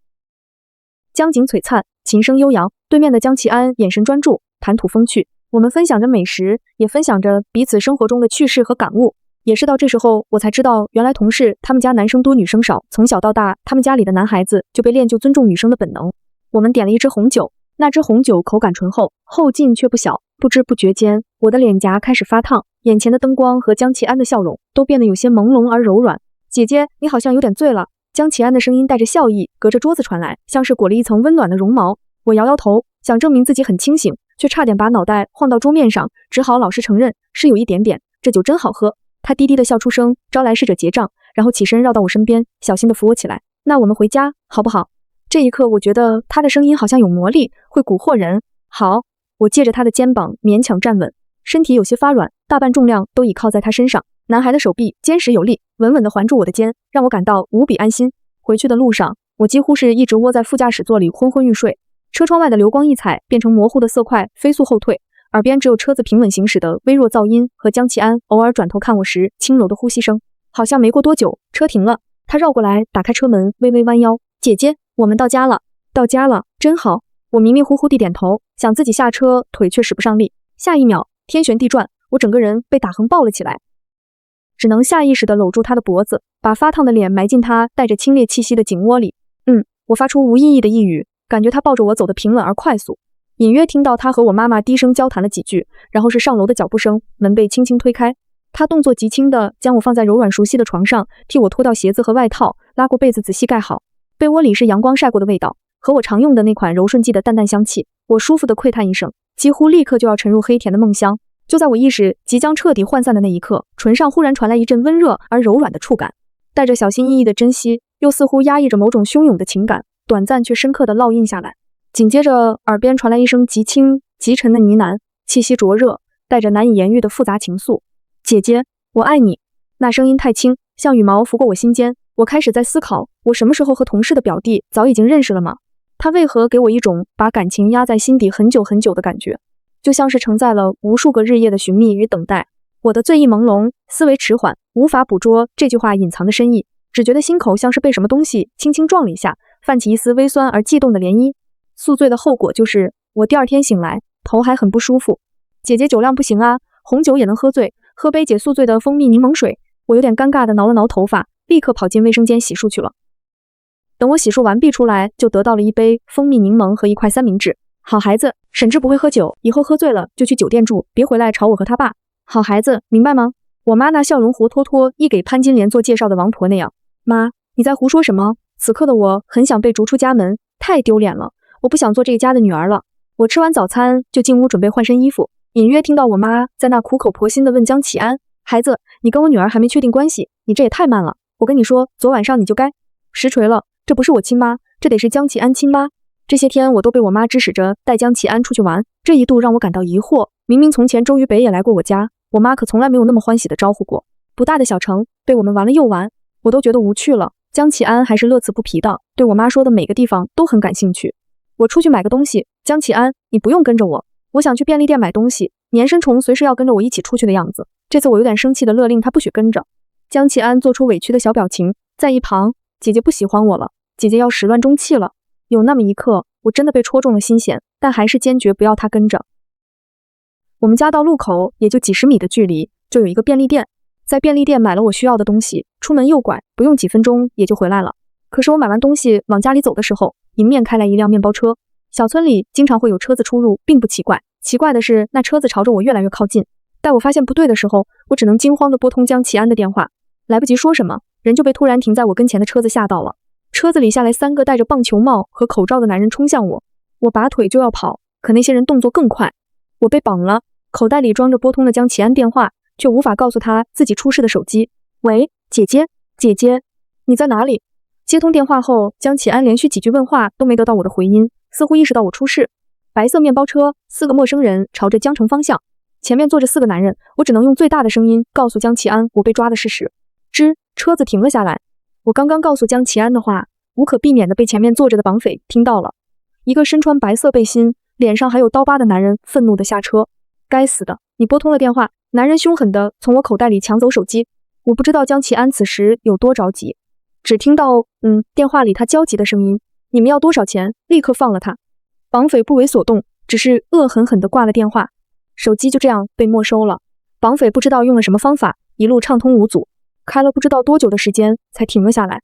江景璀璨，琴声悠扬，对面的江齐安眼神专注，谈吐风趣。我们分享着美食，也分享着彼此生活中的趣事和感悟。也是到这时候，我才知道，原来同事他们家男生多女生少，从小到大，他们家里的男孩子就被练就尊重女生的本能。我们点了一支红酒，那支红酒口感醇厚，后劲却不小。不知不觉间，我的脸颊开始发烫，眼前的灯光和江齐安的笑容都变得有些朦胧而柔软。姐姐，你好像有点醉了。江齐安的声音带着笑意，隔着桌子传来，像是裹了一层温暖的绒毛。我摇摇头，想证明自己很清醒，却差点把脑袋晃到桌面上，只好老实承认是有一点点。这酒真好喝。他低低的笑出声，招来侍者结账，然后起身绕到我身边，小心的扶我起来。那我们回家好不好？这一刻，我觉得他的声音好像有魔力，会蛊惑人。好，我借着他的肩膀勉强站稳，身体有些发软，大半重量都倚靠在他身上。男孩的手臂坚实有力，稳稳地环住我的肩，让我感到无比安心。回去的路上，我几乎是一直窝在副驾驶座里昏昏欲睡。车窗外的流光溢彩变成模糊的色块，飞速后退，耳边只有车子平稳行驶的微弱噪音和江齐安偶尔转头看我时轻柔的呼吸声。好像没过多久，车停了，他绕过来，打开车门，微微弯腰。姐姐，我们到家了。到家了，真好。我迷迷糊糊地点头，想自己下车，腿却使不上力。下一秒，天旋地转，我整个人被打横抱了起来，只能下意识地搂住他的脖子，把发烫的脸埋进他带着清冽气息的颈窝里。我发出无意义的一语，感觉他抱着我走得平稳而快速，隐约听到他和我妈妈低声交谈了几句，然后是上楼的脚步声，门被轻轻推开。他动作极轻地将我放在柔软熟悉的床上，替我脱掉鞋子和外套，拉过被子仔细盖好。被窝里是阳光晒过的味道，和我常用的那款柔顺剂的淡淡香气。我舒服地喟叹一声，几乎立刻就要沉入黑甜的梦乡。就在我意识即将彻底涣散的那一刻，唇上忽然传来一阵温热而柔软的触感，带着小心翼翼的珍惜，又似乎压抑着某种汹涌的情感，短暂却深刻地烙印下来。紧接着，耳边传来一声极轻极沉的呢喃，气息灼热，带着难以言喻的复杂情愫。姐姐，我爱你。那声音太轻，像羽毛拂过我心间。我开始在思考，我什么时候和同事的表弟早已经认识了吗？他为何给我一种把感情压在心底很久很久的感觉，就像是承载了无数个日夜的寻觅与等待。我的醉意朦胧，思维迟缓，无法捕捉这句话隐藏的深意，只觉得心口像是被什么东西轻轻撞了一下，泛起一丝微酸而悸动的涟漪。宿醉的后果就是我第二天醒来，头还很不舒服。姐姐酒量不行啊，红酒也能喝醉，喝杯解宿醉的蜂蜜柠檬水。我有点尴尬地挠了挠头发，立刻跑进卫生间洗漱去了。等我洗漱完毕出来，就得到了一杯蜂蜜柠檬和一块三明治。好孩子，沈志不会喝酒，以后喝醉了就去酒店住，别回来吵我和他爸。好孩子，明白吗？我妈那笑容活脱脱一给潘金莲做介绍的王婆那样。妈，你在胡说什么？此刻的我很想被逐出家门，太丢脸了，我不想做这个家的女儿了。我吃完早餐就进屋准备换身衣服，隐约听到我妈在那苦口婆心地问江启安，孩子，你跟我女儿还没确定关系，你这也太慢了。我跟你说，昨晚上你就该实锤了，这不是我亲妈，这得是江启安亲妈。这些天我都被我妈指使着带江启安出去玩，这一度让我感到疑惑，明明从前周瑜北也来过我家，我妈可从来没有那么欢喜的招呼过。不大的小城被我们玩了又玩，我都觉得无趣了。江启安还是乐此不疲的，对我妈说的每个地方都很感兴趣。我出去买个东西，江启安，你不用跟着我，我想去便利店买东西。年生虫随时要跟着我一起出去的样子，这次我有点生气的勒令他不许跟着。江启安做出委屈的小表情，在一旁，姐姐不喜欢我了，姐姐要始乱终弃了。有那么一刻，我真的被戳中了心弦，但还是坚决不要他跟着。我们家到路口也就几十米的距离，就有一个便利店，在便利店买了我需要的东西，出门右拐，不用几分钟也就回来了。可是我买完东西往家里走的时候，迎面开来一辆面包车，小村里经常会有车子出入，并不奇怪。奇怪的是，那车子朝着我越来越靠近。待我发现不对的时候，我只能惊慌地拨通江启安的电话，来不及说什么，人就被突然停在我跟前的车子吓到了。车子里下来3个戴着棒球帽和口罩的男人冲向我，我拔腿就要跑，可那些人动作更快，我被绑了，口袋里装着拨通了江启安电话，却无法告诉他自己出事的手机。喂，姐姐，姐姐，你在哪里？接通电话后，江启安连续几句问话都没得到我的回音，似乎意识到我出事。白色面包车，4个陌生人朝着江城方向，前面坐着4个男人，我只能用最大的声音告诉江启安我被抓的事实。车子停了下来，我刚刚告诉江启安的话，无可避免地被前面坐着的绑匪听到了。一个身穿白色背心，脸上还有刀疤的男人愤怒地下车。该死的，你拨通了电话！男人凶狠地从我口袋里抢走手机。我不知道江启安此时有多着急，只听到电话里他焦急的声音：你们要多少钱？立刻放了他！绑匪不为所动，只是恶狠狠地挂了电话，手机就这样被没收了。绑匪不知道用了什么方法，一路畅通无阻，开了不知道多久的时间才停了下来。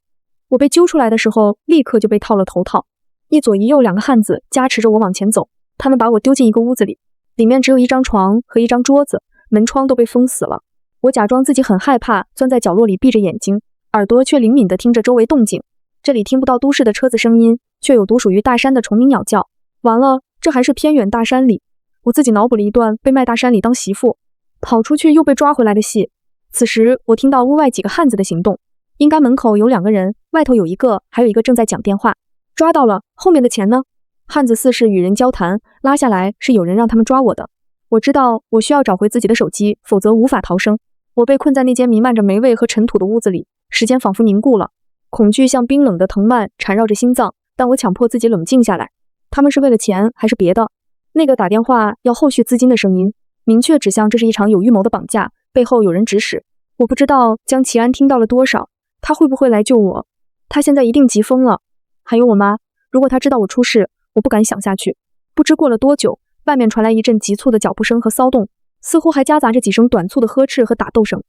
我被揪出来的时候，立刻就被套了头套，一左一右2个汉子加持着我往前走。他们把我丢进一个屋子里，里面只有一张床和一张桌子，门窗都被封死了。我假装自己很害怕，钻在角落里闭着眼睛，耳朵却灵敏地听着周围动静。这里听不到都市的车子声音，却有独属于大山的虫鸣鸟叫。完了，这还是偏远大山里。我自己脑补了一段被卖大山里当媳妇，跑出去又被抓回来的戏。此时我听到屋外几个汉子的行动，应该门口有2个人，外头有1个，还有1个正在讲电话。抓到了，后面的钱呢？汉子似是与人交谈，拉下来是有人让他们抓我的。我知道我需要找回自己的手机，否则无法逃生。我被困在那间弥漫着霉味和尘土的屋子里，时间仿佛凝固了，恐惧像冰冷的藤蔓缠绕着心脏，但我强迫自己冷静下来。他们是为了钱还是别的？那个打电话要后续资金的声音，明确指向这是一场有预谋的绑架，背后有人指使。我不知道江启安听到了多少，他会不会来救我？他现在一定急疯了。还有我妈，如果她知道我出事，我不敢想下去。不知过了多久，外面传来一阵急促的脚步声和骚动，似乎还夹杂着几声短促的呵斥和打斗声。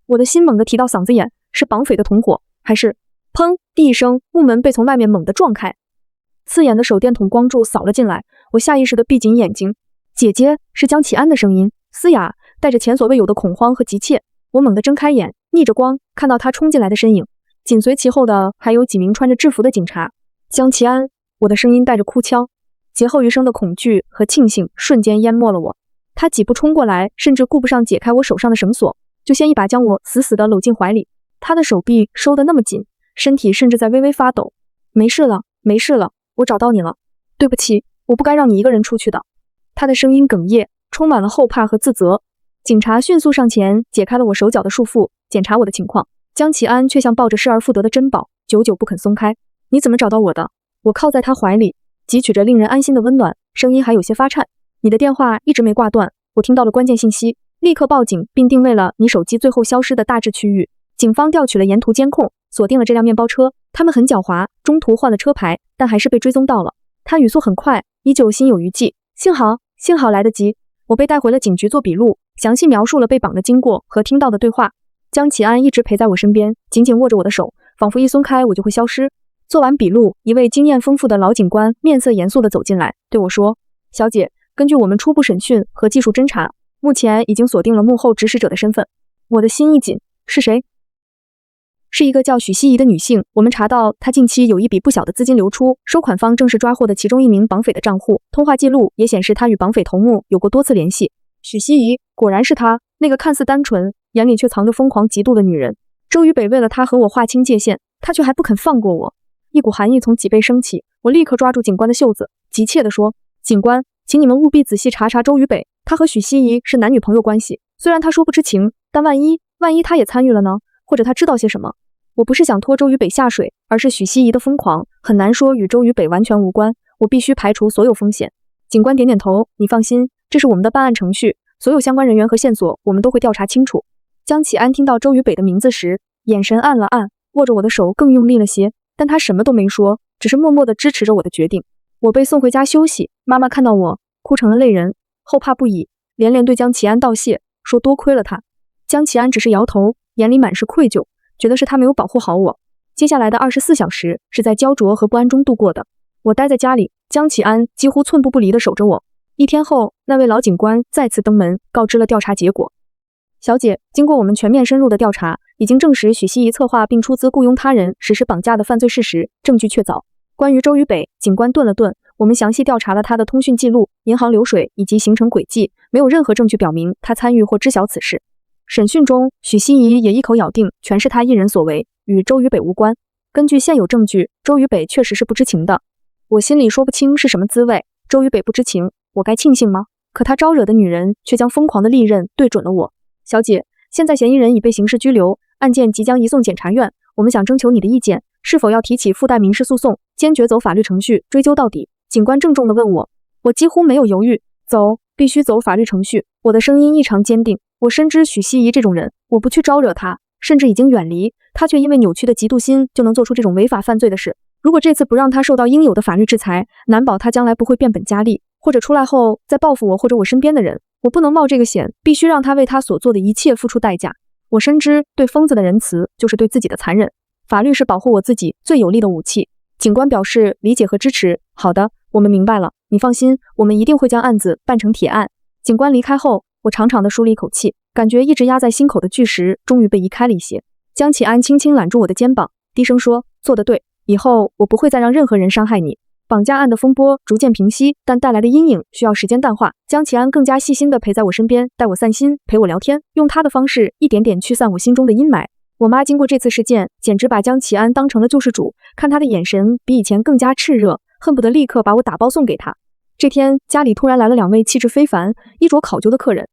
我的心猛地提到嗓子眼，是绑匪的同伙，还是……砰地一声，木门被从外面猛地撞开，刺眼的手电筒光柱扫了进来，我下意识地闭紧眼睛。姐姐，是江启安的声音，嘶哑，带着前所未有的恐慌和急切。我猛地睁开眼，逆着光看到他冲进来的身影，紧随其后的还有几名穿着制服的警察。江启安，我的声音带着哭腔，劫后余生的恐惧和庆幸瞬间淹没了我。他几步冲过来，甚至顾不上解开我手上的绳索，就先一把将我死死地搂进怀里。他的手臂收得那么紧，身体甚至在微微发抖。没事了，没事了，我找到你了。对不起，我不该让你一个人出去的。他的声音哽咽，充满了后怕和自责。警察迅速上前解开了我手脚的束缚，检查我的情况。江启安却像抱着失而复得的珍宝，久久不肯松开。你怎么找到我的？我靠在他怀里，汲取着令人安心的温暖，声音还有些发颤。你的电话一直没挂断，我听到了关键信息，立刻报警，并定位了你手机最后消失的大致区域。警方调取了沿途监控，锁定了这辆面包车。他们很狡猾，中途换了车牌，但还是被追踪到了。他语速很快，依旧心有余悸。幸好来得及，我被带回了警局做笔录，详细描述了被绑的经过和听到的对话。江启安一直陪在我身边，紧紧握着我的手，仿佛一松开我就会消失。做完笔录，一位经验丰富的老警官面色严肃地走进来，对我说：小姐，根据我们初步审讯和技术侦查，目前已经锁定了幕后指使者的身份。我的心一紧，是谁？是一个叫许希怡的女性，我们查到她近期有一笔不小的资金流出，收款方正是抓获的其中一名绑匪的账户，通话记录也显示她与绑匪头目有过多次联系。许希怡，果然是她，那个看似单纯，眼里却藏着疯狂嫉妒的女人。周渝北为了她和我划清界限，她却还不肯放过我。一股寒意从脊背升起，我立刻抓住警官的袖子，急切地说：警官，请你们务必仔细查查周渝北，他和许希怡是男女朋友关系，虽然他说不知情，但万一他也参与了呢？或者他知道些什么？我不是想拖周渝北下水，而是许希怡的疯狂很难说与周渝北完全无关，我必须排除所有风险。警官点点头，你放心，这是我们的办案程序，所有相关人员和线索我们都会调查清楚。江启安听到周渝北的名字时，眼神暗了暗，握着我的手更用力了些，但他什么都没说，只是默默地支持着我的决定。我被送回家休息，妈妈看到我哭成了泪人，后怕不已，连连对江启安道谢，说多亏了他。江启安只是摇头，眼里满是愧疚，觉得是他没有保护好我。接下来的24小时是在焦灼和不安中度过的。我待在家里，江启安几乎寸步不离地守着我。1天后，那位老警官再次登门，告知了调查结果。小姐，经过我们全面深入的调查，已经证实许希怡策划并出资雇佣他人实施绑架的犯罪事实，证据确凿。关于周渝北，警官顿了顿，我们详细调查了他的通讯记录、银行流水以及行程轨迹，没有任何证据表明他参与或知晓此事。审讯中，许希怡也一口咬定全是他一人所为，与周渝北无关。根据现有证据，周渝北确实是不知情的。我心里说不清是什么滋味。周渝北不知情，我该庆幸吗？可他招惹的女人却将疯狂的利刃对准了我。小姐，现在嫌疑人已被刑事拘留，案件即将移送检察院，我们想征求你的意见，是否要提起附带民事诉讼，坚决走法律程序追究到底。警官郑重地问我。我几乎没有犹豫，走，必须走法律程序。我的声音异常坚定。我深知许希怡这种人，我不去招惹她，甚至已经远离她，却因为扭曲的嫉妒心就能做出这种违法犯罪的事。如果这次不让她受到应有的法律制裁，难保她将来不会变本加厉，或者出来后再报复我或者我身边的人。我不能冒这个险，必须让她为她所做的一切付出代价。我深知对疯子的仁慈就是对自己的残忍，法律是保护我自己最有力的武器。警官表示理解和支持。好的，我们明白了，你放心，我们一定会将案子办成铁案。警官离开后，我长长的舒了一口气，感觉一直压在心口的巨石终于被移开了一些。江启安轻轻揽住我的肩膀，低声说，做得对，以后我不会再让任何人伤害你。绑架案的风波逐渐平息，但带来的阴影需要时间淡化。江启安更加细心地陪在我身边，带我散心，陪我聊天，用他的方式一点点驱散我心中的阴霾。我妈经过这次事件，简直把江启安当成了救世主，看他的眼神比以前更加炽热，恨不得立刻把我打包送给他。这天，家里突然来了2位气质非凡、衣着考究的客人。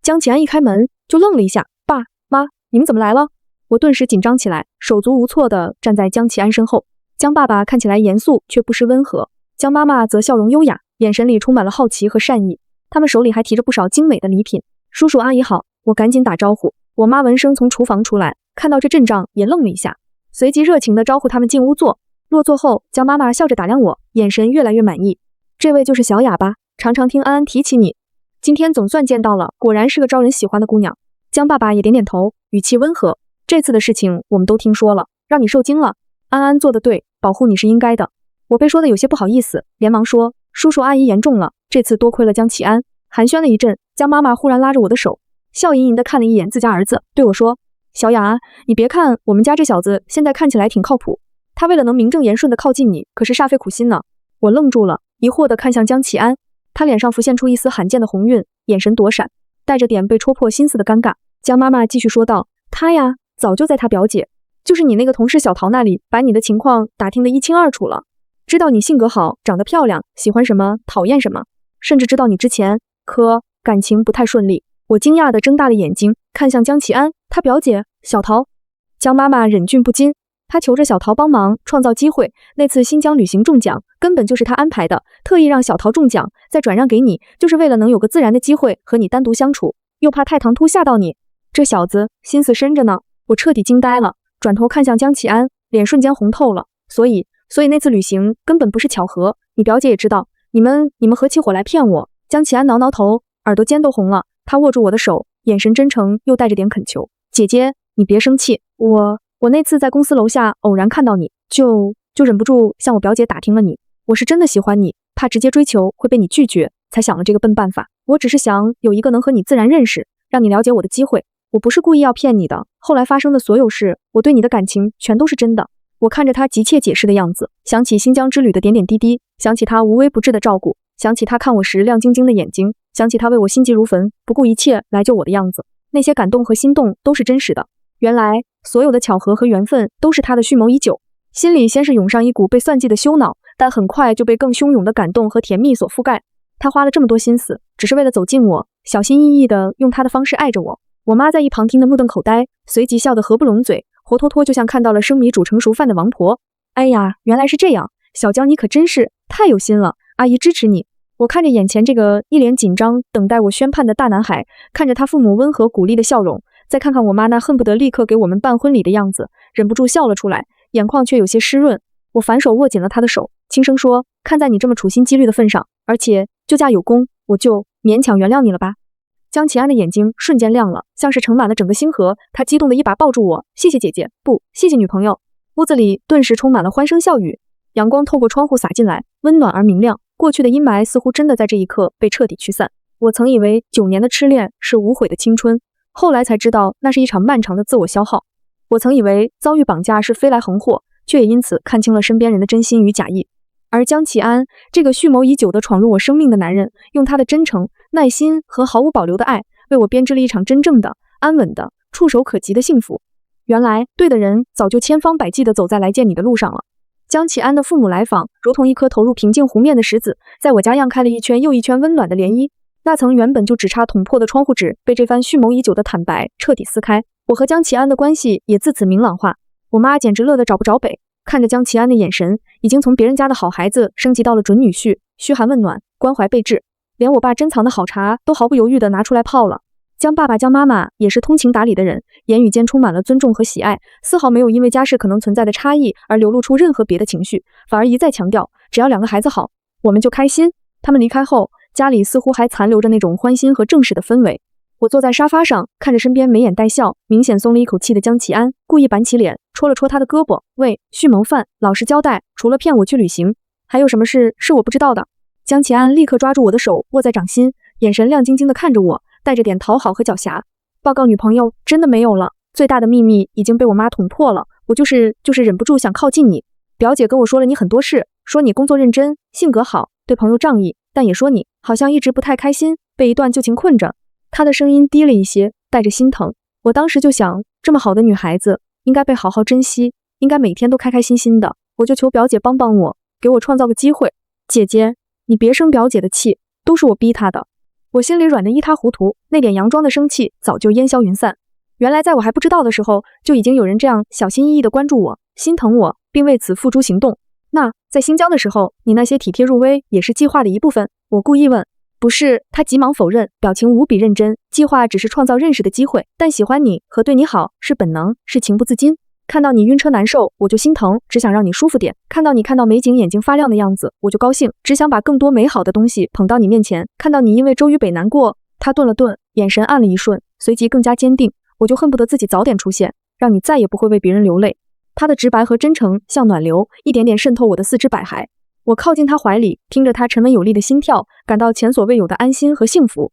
江启安一开门就愣了一下，爸妈，你们怎么来了？我顿时紧张起来，手足无措地站在江启安身后。江爸爸看起来严肃却不失温和，江妈妈则笑容优雅，眼神里充满了好奇和善意。他们手里还提着不少精美的礼品。叔叔阿姨好，我赶紧打招呼。我妈闻声从厨房出来，看到这阵仗也愣了一下，随即热情地招呼他们进屋坐。落座后，江妈妈笑着打量我，眼神越来越满意。这位就是小雅吧？常常听安安提起你，今天总算见到了，果然是个招人喜欢的姑娘。江爸爸也点点头，语气温和。这次的事情我们都听说了，让你受惊了。安安做得对，保护你是应该的。我被说的有些不好意思，连忙说，叔叔阿姨言重了，这次多亏了江启安。寒暄了一阵，江妈妈忽然拉着我的手，笑盈盈地看了一眼自家儿子，对我说，小雅，你别看我们家这小子现在看起来挺靠谱，他为了能名正言顺地靠近你，可是煞费苦心呢。我愣住了，疑惑地看向江启安，他脸上浮现出一丝罕见的红晕，眼神躲闪，带着点被戳破心思的尴尬。江妈妈继续说道，他呀，早就在他表姐，就是你那个同事小桃那里，把你的情况打听得一清二楚了，知道你性格好，长得漂亮，喜欢什么，讨厌什么，甚至知道你之前可感情不太顺利。我惊讶地睁大了眼睛，看向江启安，他表姐小桃。江妈妈忍俊不禁，她求着小桃帮忙创造机会，那次新疆旅行中奖根本就是她安排的，特意让小桃中奖，再转让给你，就是为了能有个自然的机会和你单独相处，又怕太唐突吓到你。这小子心思深着呢。我彻底惊呆了，转头看向江启安，脸瞬间红透了。所以那次旅行根本不是巧合，你表姐也知道，你们合起伙来骗我。江启安挠挠头，耳朵尖都红了，他握住我的手，眼神真诚又带着点恳求。姐姐，你别生气，我那次在公司楼下偶然看到你，就忍不住向我表姐打听了你。我是真的喜欢你，怕直接追求会被你拒绝，才想了这个笨办法。我只是想有一个能和你自然认识，让你了解我的机会。我不是故意要骗你的，后来发生的所有事，我对你的感情全都是真的。我看着他急切解释的样子，想起新疆之旅的点点滴滴，想起他无微不至的照顾，想起他看我时亮晶晶的眼睛，想起他为我心急如焚，不顾一切来救我的样子，那些感动和心动都是真实的。原来所有的巧合和缘分都是他的蓄谋已久。心里先是涌上一股被算计的羞恼，但很快就被更汹涌的感动和甜蜜所覆盖。他花了这么多心思，只是为了走近我，小心翼翼地用他的方式爱着我。我妈在一旁听得目瞪口呆，随即笑得合不拢嘴，活脱脱就像看到了生米煮成熟饭的王婆。哎呀，原来是这样，小江你可真是太有心了，阿姨支持你。我看着眼前这个一脸紧张等待我宣判的大男孩，看着他父母温和鼓励的笑容，再看看我妈那恨不得立刻给我们办婚礼的样子，忍不住笑了出来，眼眶却有些湿润。我反手握紧了他的手，轻声说，看在你这么处心积虑的份上，而且救驾有功，我就勉强原谅你了吧。江启安的眼睛瞬间亮了，像是盛满了整个星河，他激动的一把抱住我，谢谢姐姐，不，谢谢女朋友。屋子里顿时充满了欢声笑语。阳光透过窗户洒进来，温暖而明亮。过去的阴霾似乎真的在这一刻被彻底驱散。我曾以为9年的痴恋是无悔的青春，后来才知道那是一场漫长的自我消耗。我曾以为遭遇绑架是飞来横祸，却也因此看清了身边人的真心与假意。而江启安这个蓄谋已久的闯入我生命的男人，用他的真诚、耐心和毫无保留的爱，为我编织了一场真正的、安稳的、触手可及的幸福。原来对的人早就千方百计地走在来见你的路上了。江启安的父母来访，如同一颗投入平静湖面的石子，在我家漾开了一圈又一圈温暖的涟漪。那层原本就只差捅破的窗户纸，被这番蓄谋已久的坦白彻底撕开。我和江启安的关系也自此明朗化。我妈简直乐得找不着北，看着江启安的眼神，已经从别人家的好孩子升级到了准女婿，嘘寒问暖，关怀备至，连我爸珍藏的好茶都毫不犹豫地拿出来泡了。江爸爸、江妈妈也是通情达理的人，言语间充满了尊重和喜爱，丝毫没有因为家世可能存在的差异而流露出任何别的情绪，反而一再强调，只要2个孩子好，我们就开心。他们离开后，家里似乎还残留着那种欢欣和正式的氛围。我坐在沙发上，看着身边眉眼带笑、明显松了一口气的江启安，故意板起脸，戳了戳他的胳膊，喂，蓄谋犯，老实交代，除了骗我去旅行，还有什么事是我不知道的？江启安立刻抓住我的手，握在掌心，眼神亮晶晶地看着我，带着点讨好和狡黠。报告女朋友，真的没有了，最大的秘密已经被我妈捅破了，我就是忍不住想靠近你。表姐跟我说了你很多事，说你工作认真，性格好，对朋友仗义，但也说你好像一直不太开心，被一段旧情困着。她的声音低了一些，带着心疼。我当时就想，这么好的女孩子，应该被好好珍惜，应该每天都开开心心的。我就求表姐帮帮我，给我创造个机会。姐姐，你别生表姐的气，都是我逼她的。我心里软得一塌糊涂，那点佯装的生气早就烟消云散。原来在我还不知道的时候，就已经有人这样小心翼翼地关注我，心疼我，并为此付诸行动。那在新疆的时候，你那些体贴入微也是计划的一部分？我故意问。不是，他急忙否认，表情无比认真。计划只是创造认识的机会，但喜欢你和对你好是本能，是情不自禁。看到你晕车难受，我就心疼，只想让你舒服点；看到美景眼睛发亮的样子，我就高兴，只想把更多美好的东西捧到你面前。看到你因为周渝北难过，他顿了顿，眼神暗了一瞬，随即更加坚定，我就恨不得自己早点出现，让你再也不会为别人流泪。他的直白和真诚像暖流，一点点渗透我的四肢百骸。我靠近他怀里，听着他沉稳有力的心跳，感到前所未有的安心和幸福。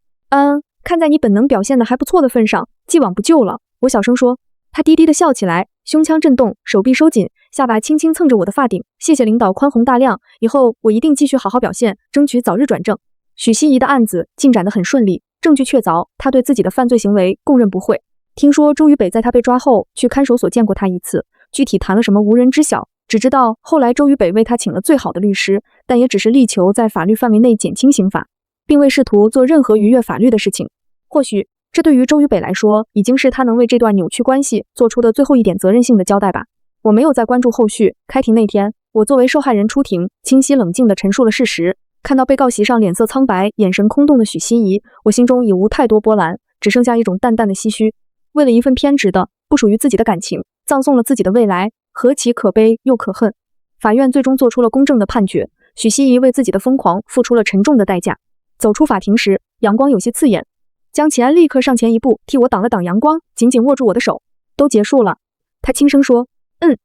看在你本能表现的还不错的份上，既往不咎了。我小声说。他低低的笑起来，胸腔震动，手臂收紧，下巴轻轻蹭着我的发顶。谢谢领导宽宏大量，以后我一定继续好好表现，争取早日转正。许希怡的案子进展得很顺利，证据确凿，他对自己的犯罪行为供认不讳。听说周渝北在他被抓后去看守所见过他一次，具体谈了什么无人知晓，只知道后来周渝北为他请了最好的律师，但也只是力求在法律范围内减轻刑罚，并未试图做任何逾越法律的事情。或许这对于周渝北来说，已经是他能为这段扭曲关系做出的最后一点责任性的交代吧。我没有再关注后续。开庭那天，我作为受害人出庭，清晰冷静地陈述了事实。看到被告席上脸色苍白、眼神空洞的许希怡，我心中已无太多波澜，只剩下一种淡淡的唏嘘。为了一份偏执的、不属于自己的感情，葬送了自己的未来，何其可悲又可恨。法院最终做出了公正的判决，许希怡为自己的疯狂付出了沉重的代价。走出法庭时，阳光有些刺眼。江启安立刻上前一步，替我挡了挡阳光，紧紧握住我的手。都结束了，他轻声说。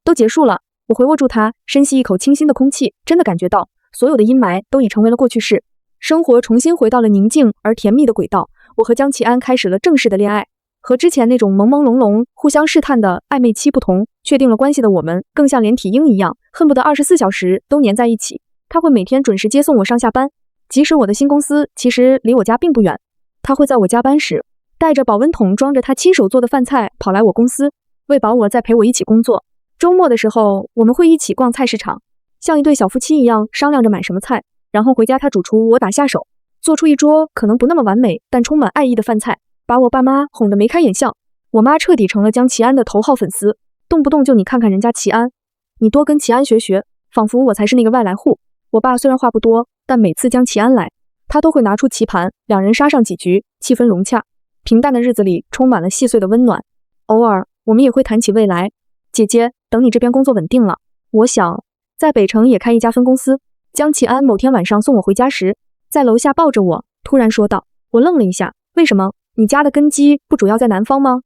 都结束了。我回握住他，深吸一口清新的空气，真的感觉到所有的阴霾都已成为了过去式，生活重新回到了宁静而甜蜜的轨道。我和江启安开始了正式的恋爱，和之前那种朦朦胧胧、互相试探的暧昧期不同，确定了关系的我们更像连体婴一样，恨不得24小时都黏在一起。他会每天准时接送我上下班，即使我的新公司其实离我家并不远。他会在我加班时，带着保温桶装着他亲手做的饭菜跑来我公司，喂饱我再陪我一起工作。周末的时候，我们会一起逛菜市场，像一对小夫妻一样商量着买什么菜，然后回家他主厨我打下手，做出一桌可能不那么完美但充满爱意的饭菜，把我爸妈哄得眉开眼笑。我妈彻底成了江启安的头号粉丝，动不动就你看看人家启安，你多跟启安学学，仿佛我才是那个外来户。我爸虽然话不多，但每次江启安来，他都会拿出棋盘，两人杀上几局，气氛融洽。平淡的日子里充满了细碎的温暖，偶尔我们也会谈起未来。姐姐，等你这边工作稳定了，我想在北城也开一家分公司。江启安某天晚上送我回家时，在楼下抱着我，突然说道。我愣了一下，为什么？你家的根基不主要在南方吗？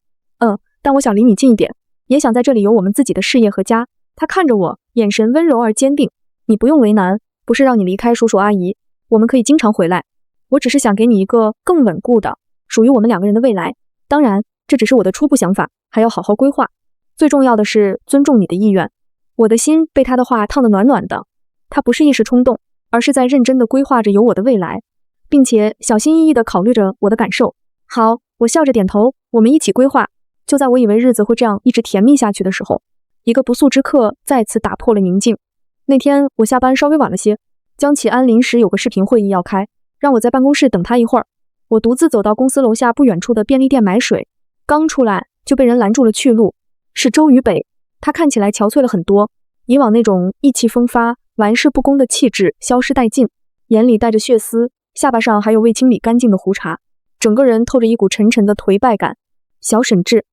但我想离你近一点，也想在这里有我们自己的事业和家。他看着我，眼神温柔而坚定。你不用为难，不是让你离开叔叔阿姨，我们可以经常回来。我只是想给你一个更稳固的，属于我们2个人的未来。当然，这只是我的初步想法，还要好好规划。最重要的是尊重你的意愿。我的心被他的话烫得暖暖的，他不是一时冲动，而是在认真的规划着有我的未来，并且小心翼翼地考虑着我的感受。好，我笑着点头，我们一起规划。就在我以为日子会这样一直甜蜜下去的时候，一个不速之客再次打破了宁静。那天我下班稍微晚了些，江启安临时有个视频会议要开，让我在办公室等他一会儿。我独自走到公司楼下不远处的便利店买水，刚出来就被人拦住了去路。是周渝北，他看起来憔悴了很多，以往那种意气风发、玩世不恭的气质消失殆尽，眼里带着血丝，下巴上还有未清理干净的胡茬，整个人透着一股沉沉的颓败感。小沈志，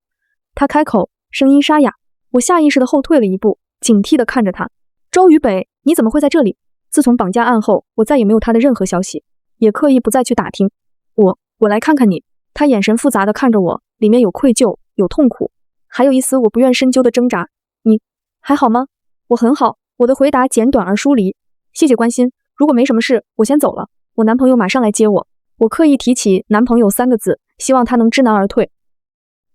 他开口，声音沙哑。我下意识地后退了一步，警惕地看着他。周渝北，你怎么会在这里？自从绑架案后，我再也没有他的任何消息，也刻意不再去打听。我来看看你。他眼神复杂地看着我，里面有愧疚，有痛苦，还有一丝我不愿深究的挣扎。你还好吗？我很好。我的回答简短而疏离。谢谢关心，如果没什么事，我先走了。我男朋友马上来接我。我刻意提起男朋友3个字，希望他能知难而退。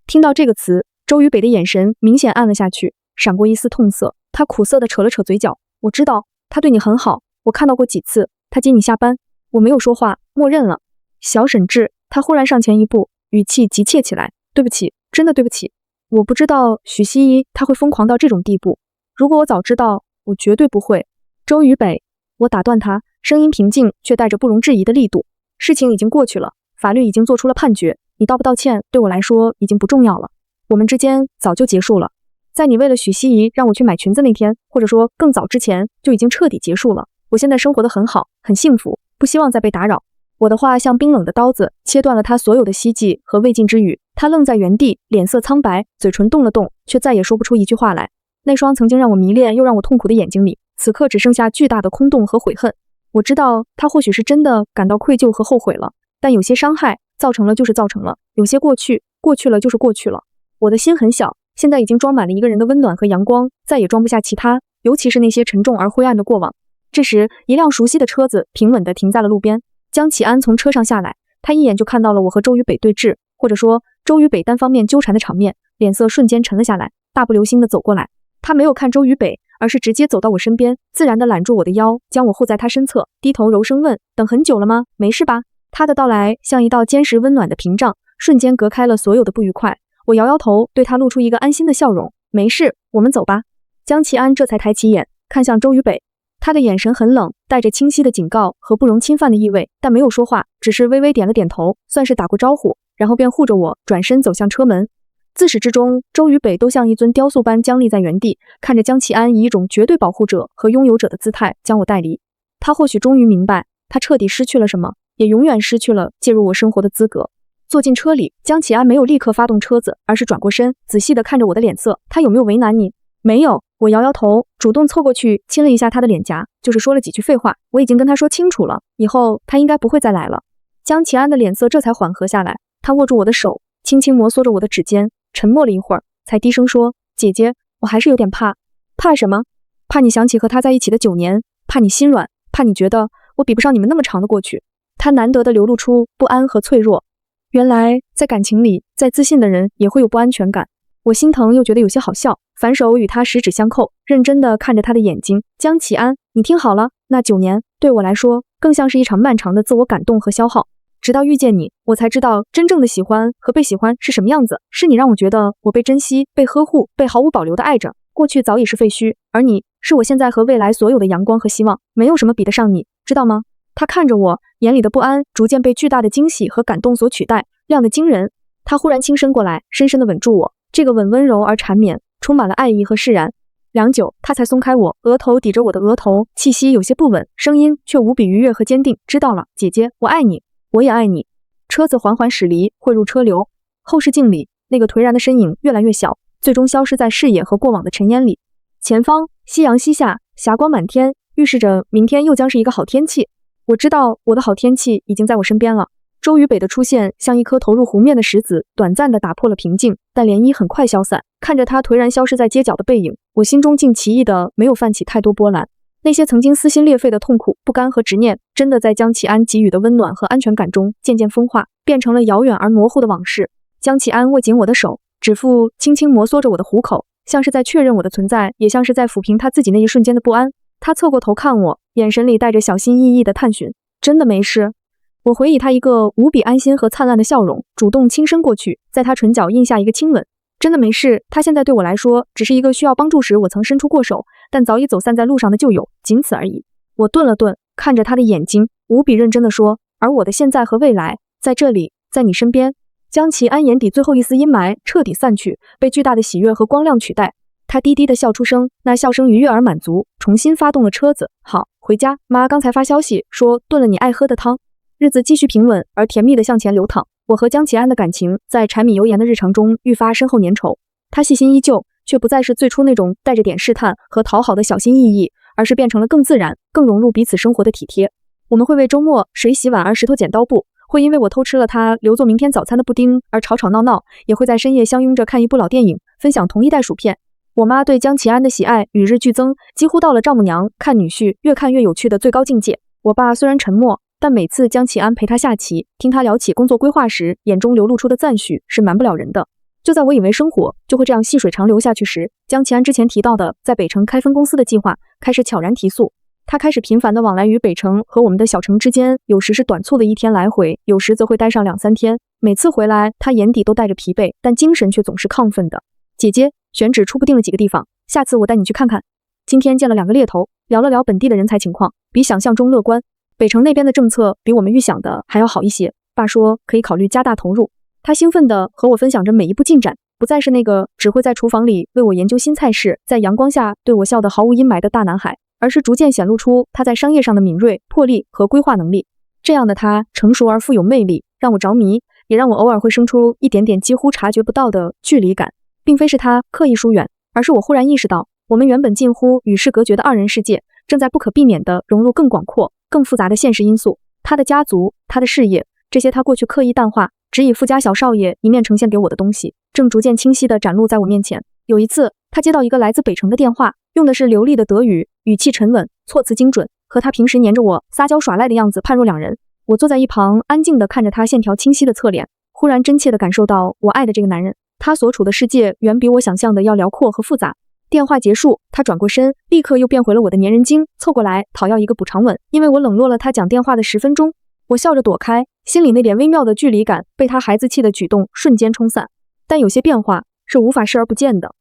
听到这个词，周渝北的眼神明显暗了下去，闪过一丝痛色。他苦涩地扯了扯嘴角。我知道他对你很好，我看到过几次，他接你下班。我没有说话，默认了。小沈志，他忽然上前一步，语气急切起来。对不起，真的对不起。我不知道许西依他会疯狂到这种地步，如果我早知道，我绝对不会。周渝北，我打断他，声音平静却带着不容置疑的力度。事情已经过去了，法律已经做出了判决，你道不道歉对我来说已经不重要了，我们之间早就结束了。在你为了许西怡让我去买裙子那天，或者说更早之前，就已经彻底结束了。我现在生活得很好，很幸福，不希望再被打扰。我的话像冰冷的刀子，切断了他所有的希冀和未尽之语。他愣在原地，脸色苍白，嘴唇动了动，却再也说不出一句话来。那双曾经让我迷恋又让我痛苦的眼睛里，此刻只剩下巨大的空洞和悔恨。我知道他或许是真的感到愧疚和后悔了，但有些伤害造成了就是造成了，有些过去了就是过去了。我的心很小，现在已经装满了一个人的温暖和阳光，再也装不下其他，尤其是那些沉重而灰暗的过往。这时，一辆熟悉的车子平稳地停在了路边。江启安从车上下来，他一眼就看到了我和周渝北对峙，或者说周渝北单方面纠缠的场面，脸色瞬间沉了下来，大步流星地走过来。他没有看周渝北，而是直接走到我身边，自然地揽住我的腰，将我护在他身侧，低头柔声问：“等很久了吗？没事吧？”他的到来像一道坚实温暖的屏障，瞬间隔开了所有的不愉快。我摇摇头，对他露出一个安心的笑容：“没事，我们走吧。”江启安这才抬起眼，看向周渝北。他的眼神很冷，带着清晰的警告和不容侵犯的意味，但没有说话，只是微微点了点头，算是打过招呼，然后便护着我转身走向车门。自始至终，周渝北都像一尊雕塑般僵立在原地，看着江启安以一种绝对保护者和拥有者的姿态将我带离。他或许终于明白，他彻底失去了什么，也永远失去了介入我生活的资格。坐进车里，江启安没有立刻发动车子，而是转过身，仔细地看着我的脸色。他有没有为难你？没有。我摇摇头，主动凑过去亲了一下他的脸颊，就是说了几句废话。我已经跟他说清楚了，以后他应该不会再来了。江启安的脸色这才缓和下来，他握住我的手，轻轻摩挲着我的指尖，沉默了一会儿，才低声说：“姐姐，我还是有点怕。”怕什么？怕你想起和他在一起的9年，怕你心软，怕你觉得我比不上你们那么长的过去。他难得的流露出不安和脆弱。原来在感情里，再自信的人也会有不安全感。我心疼又觉得有些好笑，反手与他十指相扣，认真地看着他的眼睛。江启安，你听好了，那9年对我来说更像是一场漫长的自我感动和消耗。直到遇见你，我才知道真正的喜欢和被喜欢是什么样子。是你让我觉得我被珍惜、被呵护、被毫无保留地爱着。过去早已是废墟，而你是我现在和未来所有的阳光和希望，没有什么比得上你，知道吗？他看着我，眼里的不安逐渐被巨大的惊喜和感动所取代，亮得惊人。他忽然轻身过来，深深地吻住我。这个吻温柔而缠绵，充满了爱意和释然。良久，他才松开我，额头抵着我的额头，气息有些不稳，声音却无比愉悦和坚定。知道了，姐姐，我爱你，我也爱你。车子缓缓驶离，汇入车流，后视镜里那个颓然的身影越来越小，最终消失在视野和过往的尘烟里。前方夕阳西下，霞光满天，预示着明天又将是一个好天气。我知道我的好天气已经在我身边了。周渝北的出现像一颗投入湖面的石子，短暂地打破了平静，但涟漪很快消散。看着他颓然消失在街角的背影，我心中竟奇异的没有泛起太多波澜。那些曾经撕心裂肺的痛苦、不甘和执念，真的在江启安给予的温暖和安全感中渐渐风化，变成了遥远而模糊的往事。江启安握紧我的手，指腹轻轻摩挲着我的虎口，像是在确认我的存在，也像是在抚平他自己那一瞬间的不安。他侧过头看我，眼神里带着小心翼翼的探寻。真的没事？我回以他一个无比安心和灿烂的笑容，主动轻身过去，在他唇角印下一个亲吻。真的没事，他现在对我来说，只是一个需要帮助时我曾伸出过手，但早已走散在路上的旧友，仅此而已。我顿了顿，看着他的眼睛，无比认真地说，而我的现在和未来，在这里，在你身边。江启安眼底最后一丝阴霾彻底散去，被巨大的喜悦和光亮取代。他低低地笑出声，那笑声愉悦而满足，重新发动了车子。好，回家。妈刚才发消息说炖了你爱喝的汤。日子继续平稳而甜蜜地向前流淌。我和江启安的感情在柴米油盐的日常中愈发深厚粘稠。他细心依旧，却不再是最初那种带着点试探和讨好的小心翼翼，而是变成了更自然、更融入彼此生活的体贴。我们会为周末谁洗碗而石头剪刀布，会因为我偷吃了他留作明天早餐的布丁而吵吵闹闹，也会在深夜相拥着看一部老电影，分享同一袋薯片。我妈对江启安的喜爱与日俱增，几乎到了丈母娘看女婿越看越有趣的最高境界。我爸虽然沉默，但每次江启安陪他下棋，听他聊起工作规划时，眼中流露出的赞许是瞒不了人的。就在我以为生活就会这样细水长流下去时，江启安之前提到的在北城开分公司的计划开始悄然提速。他开始频繁地往来于北城和我们的小城之间，有时是短促的1天来回，有时则会待上2、3天。每次回来，他眼底都带着疲惫，但精神却总是亢奋的。姐姐，选址初步定了几个地方，下次我带你去看看。今天见了2个猎头，聊了聊本地的人才情况，比想象中乐观。北城那边的政策比我们预想的还要好一些，爸说可以考虑加大投入。他兴奋地和我分享着每一步进展，不再是那个只会在厨房里为我研究新菜式，在阳光下对我笑得毫无阴霾的大男孩，而是逐渐显露出他在商业上的敏锐、魄力和规划能力。这样的他成熟而富有魅力，让我着迷，也让我偶尔会生出一点点几乎察觉不到的距离感。并非是他刻意疏远，而是我忽然意识到，我们原本近乎与世隔绝的2人世界，正在不可避免地融入更广阔、更复杂的现实因素。他的家族，他的事业，这些他过去刻意淡化，只以富家小少爷一面呈现给我的东西，正逐渐清晰地展露在我面前。有一次，他接到一个来自北城的电话，用的是流利的德语，语气沉稳，措辞精准，和他平时黏着我撒娇耍赖的样子判若两人。我坐在一旁，安静地看着他线条清晰的侧脸，忽然真切地感受到我爱的这个男人。他所处的世界远比我想象的要辽阔和复杂。电话结束，他转过身，立刻又变回了我的粘人精，凑过来讨要一个补偿吻，因为我冷落了他讲电话的10分钟。我笑着躲开，心里那点微妙的距离感被他孩子气的举动瞬间冲散。但有些变化是无法视而不见的。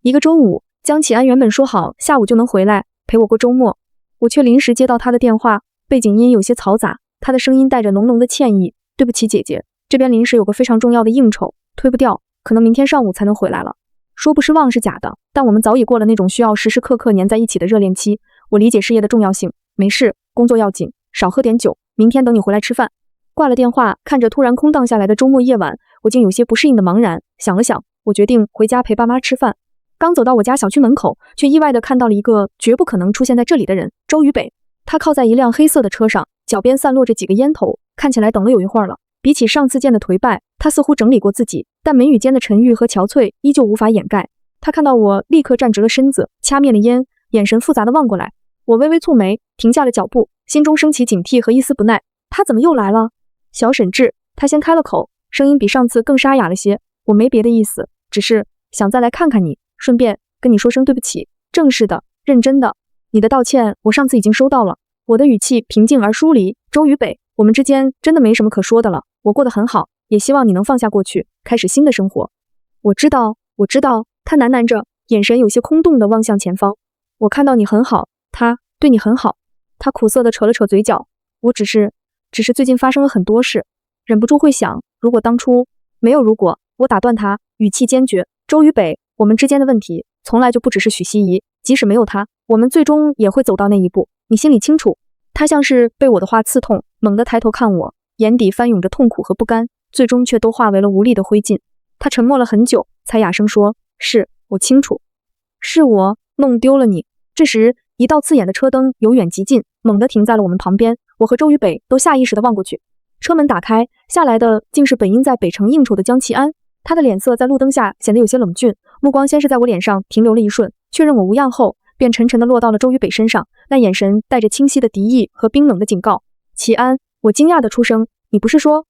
一个周五，江启安原本说好下午就能回来陪我过周末，我却临时接到他的电话，背景音有些嘈杂，他的声音带着浓浓的歉意，对不起姐姐，这边临时有个非常重要的应酬，推不掉，可能明天上午才能回来了。说不失望是假的，但我们早已过了那种需要时时刻刻黏在一起的热恋期。我理解事业的重要性，没事，工作要紧，少喝点酒，明天等你回来吃饭。挂了电话，看着突然空荡下来的周末夜晚，我竟有些不适应的茫然。想了想，我决定回家陪爸妈吃饭。刚走到我家小区门口，却意外地看到了一个绝不可能出现在这里的人——周渝北。他靠在一辆黑色的车上，脚边散落着几个烟头，看起来等了有一会儿了。比起上次见的颓败，他似乎整理过自己，但眉宇间的沉郁和憔悴依旧无法掩盖。他看到我，立刻站直了身子，掐灭了烟，眼神复杂地望过来。我微微蹙眉，停下了脚步，心中升起警惕和一丝不耐。他怎么又来了？小沈志，他先开了口，声音比上次更沙哑了些。我没别的意思，只是想再来看看你，顺便跟你说声对不起。正式的，认真的。你的道歉我上次已经收到了。我的语气平静而疏离。周渝北，我们之间真的没什么可说的了，我过得很好，也希望你能放下过去，开始新的生活。我知道。他喃喃着，眼神有些空洞地望向前方。我看到你很好，他对你很好。他苦涩地扯了扯嘴角。我只是最近发生了很多事，忍不住会想，如果当初……没有如果，我打断他，语气坚决。周渝北，我们之间的问题从来就不只是许希怡，即使没有他，我们最终也会走到那一步，你心里清楚。他像是被我的话刺痛，猛地抬头看我，眼底翻涌着痛苦和不甘，最终却都化为了无力的灰烬。他沉默了很久，才哑声说，是我清楚，是我弄丢了你。这时，一道刺眼的车灯由远及近，猛地停在了我们旁边。我和周渝北都下意识地望过去，车门打开，下来的竟是本应在北城应酬的江启安。他的脸色在路灯下显得有些冷峻，目光先是在我脸上停留了一瞬，确认我无恙后，便沉沉地落到了周于北身上，那眼神带着清晰的敌意和冰冷的警告。齐安，我惊讶地出声，你不是说……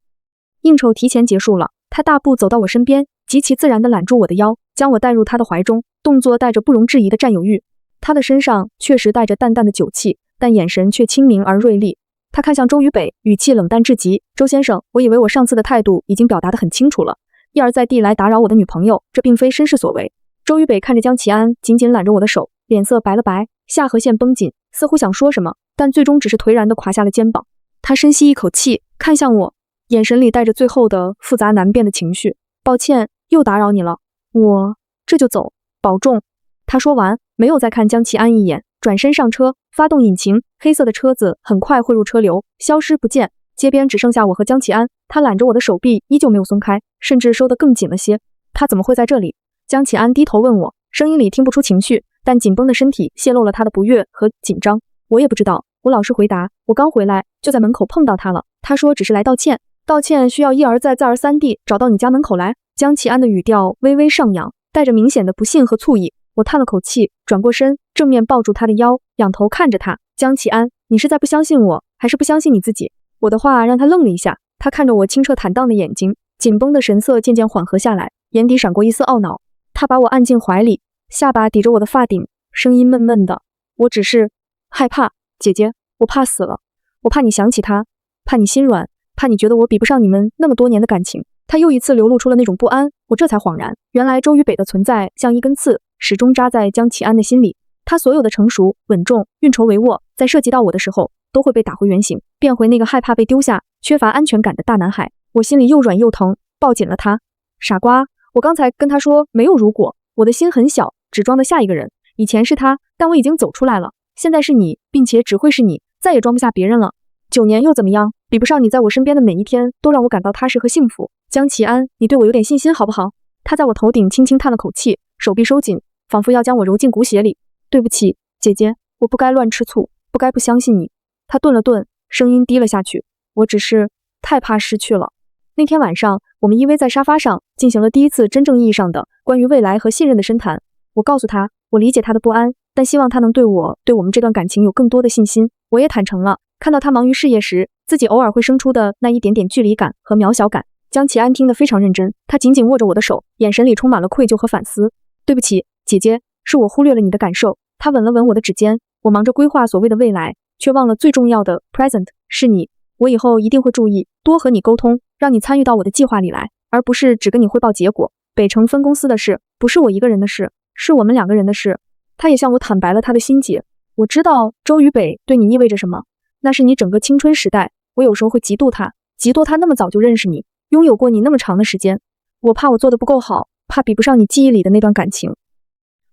应酬提前结束了，他大步走到我身边，极其自然地揽住我的腰，将我带入他的怀中，动作带着不容置疑的占有欲。他的身上确实带着淡淡的酒气，但眼神却清明而锐利。他看向周于北，语气冷淡至极。周先生，我以为我上次的态度已经表达得很清楚了，一而再地来打扰我的女朋友，这并非绅士所为。周于北看着江启安紧紧揽着我的手，脸色白了白，下颌线绷紧，似乎想说什么，但最终只是颓然地垮下了肩膀。他深吸一口气，看向我，眼神里带着最后的复杂难辨的情绪。抱歉，又打扰你了，我这就走，保重。他说完，没有再看江启安一眼，转身上车，发动引擎，黑色的车子很快汇入车流，消失不见。街边只剩下我和江启安，他揽着我的手臂依旧没有松开，甚至收得更紧了些。他怎么会在这里？江启安低头问我，声音里听不出情绪，但紧绷的身体泄露了他的不悦和紧张。我也不知道，我老实回答，我刚回来就在门口碰到他了。他说只是来道歉，道歉需要一而再再而三地找到你家门口来。江启安的语调微微上扬，带着明显的不信和醋意。我叹了口气，转过身，正面抱住他的腰，仰头看着他。江启安，你是在不相信我，还是不相信你自己？我的话让他愣了一下，他看着我清澈坦荡的眼睛，紧绷的神色渐渐缓和下来，眼底闪过一丝懊恼。他把我按进怀里，下巴抵着我的发顶，声音闷闷的，我只是害怕，姐姐，我怕死了，我怕你想起他，怕你心软，怕你觉得我比不上你们那么多年的感情。他又一次流露出了那种不安，我这才恍然，原来周于北的存在像一根刺，始终扎在江启安的心里。他所有的成熟、稳重、运筹帷幄，在涉及到我的时候，都会被打回原形，变回那个害怕被丢下、缺乏安全感的大男孩。我心里又软又疼，抱紧了他。傻瓜，我刚才跟他说没有如果，我的心很小，只装得下一个人。以前是他，但我已经走出来了，现在是你，并且只会是你，再也装不下别人了。9年又怎么样？比不上你在我身边的每一天都让我感到踏实和幸福。江启安，你对我有点信心好不好？他在我头顶轻轻叹了口气，手臂收紧，仿佛要将我揉进骨血里。对不起，姐姐，我不该乱吃醋，不该不相信你。他顿了顿，声音低了下去，我只是太怕失去了。那天晚上，我们依偎在沙发上，进行了第一次真正意义上的关于未来和信任的深谈。我告诉他，我理解他的不安，但希望他能对我们这段感情有更多的信心。我也坦诚了，看到他忙于事业时，自己偶尔会生出的那一点点距离感和渺小感。江启安听得非常认真，他紧紧握着我的手，眼神里充满了愧疚和反思。对不起，姐姐，是我忽略了你的感受。他吻了吻我的指尖，我忙着规划所谓的未来，却忘了最重要的 present 是你。我以后一定会注意，多和你沟通，让你参与到我的计划里来，而不是只跟你汇报结果。北城分公司的事，不是我一个人的事，是我们2个人的事。他也向我坦白了他的心结。我知道周于北对你意味着什么，那是你整个青春时代。我有时候会嫉妒他，嫉妒他那么早就认识你，拥有过你那么长的时间。我怕我做得不够好，怕比不上你记忆里的那段感情。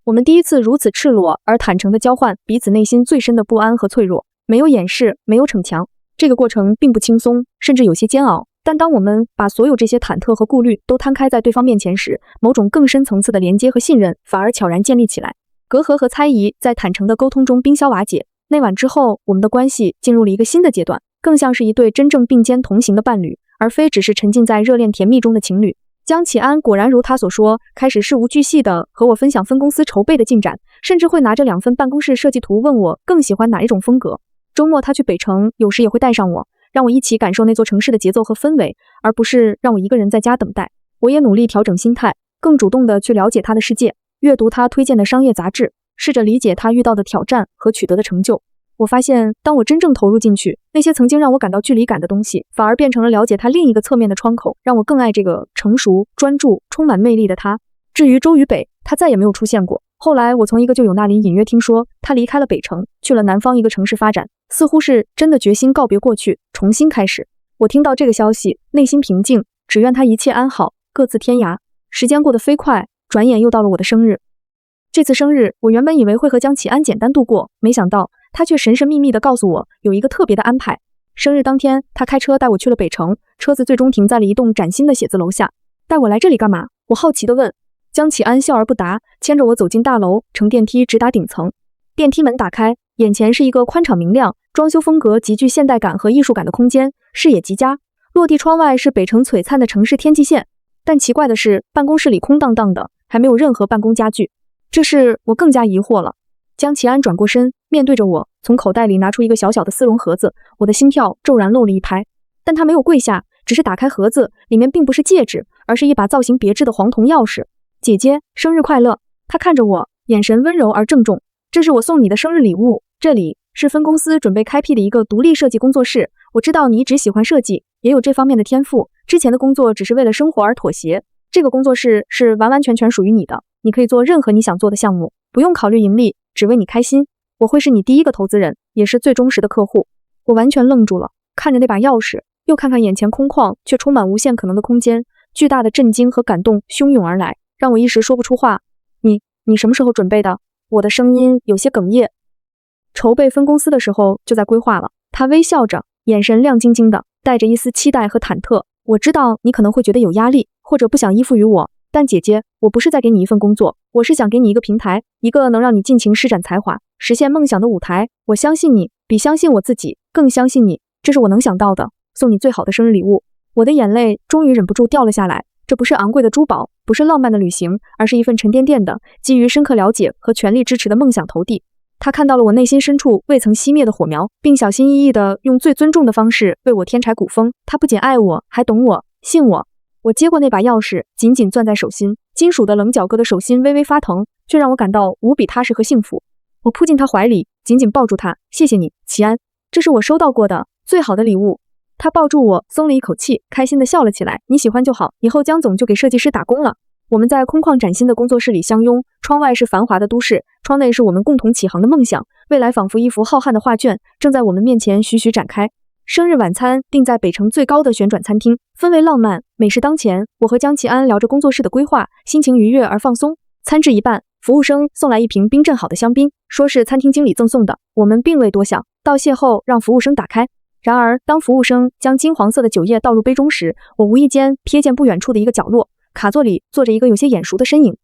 我们第一次如此赤裸而坦诚地交换彼此内心最深的不安和脆弱，没有掩饰，没有逞强。这个过程并不轻松，甚至有些煎熬。但当我们把所有这些忐忑和顾虑都摊开在对方面前时，某种更深层次的连接和信任反而悄然建立起来。隔阂和猜疑在坦诚的沟通中冰消瓦解。那晚之后，我们的关系进入了一个新的阶段，更像是一对真正并肩同行的伴侣，而非只是沉浸在热恋甜蜜中的情侣。江启安果然如他所说，开始事无巨细地和我分享分公司筹备的进展，甚至会拿着2份办公室设计图问我更喜欢哪一种风格。周末他去北城，有时也会带上我，让我一起感受那座城市的节奏和氛围，而不是让我一个人在家等待。我也努力调整心态，更主动地去了解他的世界，阅读他推荐的商业杂志，试着理解他遇到的挑战和取得的成就。我发现，当我真正投入进去，那些曾经让我感到距离感的东西，反而变成了了解他另一个侧面的窗口，让我更爱这个成熟、专注、充满魅力的他。至于周于北，他再也没有出现过。后来，我从一个旧友那里隐约听说，他离开了北城，去了南方一个城市发展，似乎是真的决心告别过去，重新开始。我听到这个消息，内心平静，只愿他一切安好，各自天涯。时间过得飞快，转眼又到了我的生日。这次生日，我原本以为会和江启安简单度过，没想到他却神神秘秘地告诉我有一个特别的安排。生日当天，他开车带我去了北城，车子最终停在了一栋崭新的写字楼下。带我来这里干嘛？我好奇地问。江启安笑而不答，牵着我走进大楼，乘电梯直达顶层。电梯门打开，眼前是一个宽敞明亮、装修风格极具现代感和艺术感的空间，视野极佳。落地窗外是北城璀璨的城市天际线，但奇怪的是，办公室里空荡荡的，还没有任何办公家具。这时我更加疑惑了。江启安转过身，面对着我，从口袋里拿出一个小小的丝绒盒子，我的心跳骤然漏了一拍。但他没有跪下，只是打开盒子，里面并不是戒指，而是一把造型别致的黄铜钥匙。姐姐，生日快乐！他看着我，眼神温柔而郑重。这是我送你的生日礼物，这里是分公司准备开辟的一个独立设计工作室。我知道你一直喜欢设计，也有这方面的天赋，之前的工作只是为了生活而妥协，这个工作室是完完全全属于你的，你可以做任何你想做的项目，不用考虑盈利，只为你开心。我会是你第一个投资人，也是最忠实的客户。我完全愣住了，看着那把钥匙，又看看眼前空旷却充满无限可能的空间，巨大的震惊和感动汹涌而来，让我一时说不出话。你什么时候准备的？我的声音有些哽咽。筹备分公司的时候就在规划了。他微笑着，眼神亮晶晶的，带着一丝期待和忐忑。我知道你可能会觉得有压力，或者不想依附于我，但姐姐，我不是在给你一份工作，我是想给你一个平台，一个能让你尽情施展才华，实现梦想的舞台。我相信你，比相信我自己更相信你，这是我能想到的，送你最好的生日礼物。我的眼泪终于忍不住掉了下来。这不是昂贵的珠宝，不是浪漫的旅行，而是一份沉甸甸的基于深刻了解和全力支持的梦想投递。他看到了我内心深处未曾熄灭的火苗，并小心翼翼地用最尊重的方式为我添柴鼓风。他不仅爱我，还懂我，信我。我接过那把钥匙，紧紧攥在手心，金属的棱角割得手心微微发疼，却让我感到无比踏实和幸福。我扑进他怀里，紧紧抱住他。谢谢你，齐安，这是我收到过的最好的礼物。他抱住我，松了一口气，开心地笑了起来。你喜欢就好，以后江总就给设计师打工了。我们在空旷崭新的工作室里相拥，窗外是繁华的都市，窗内是我们共同启航的梦想。未来仿佛一幅浩瀚的画卷，正在我们面前徐徐展开。生日晚餐定在北城最高的旋转餐厅，氛围浪漫，美食当前。我和江启安聊着工作室的规划，心情愉悦而放松。餐至一半，服务生送来一瓶冰镇好的香槟，说是餐厅经理赠送的。我们并未多想，道谢后让服务生打开。然而，当服务生将金黄色的酒液倒入杯中时，我无意间瞥见不远处的一个角落，卡座里坐着一个有些眼熟的身影。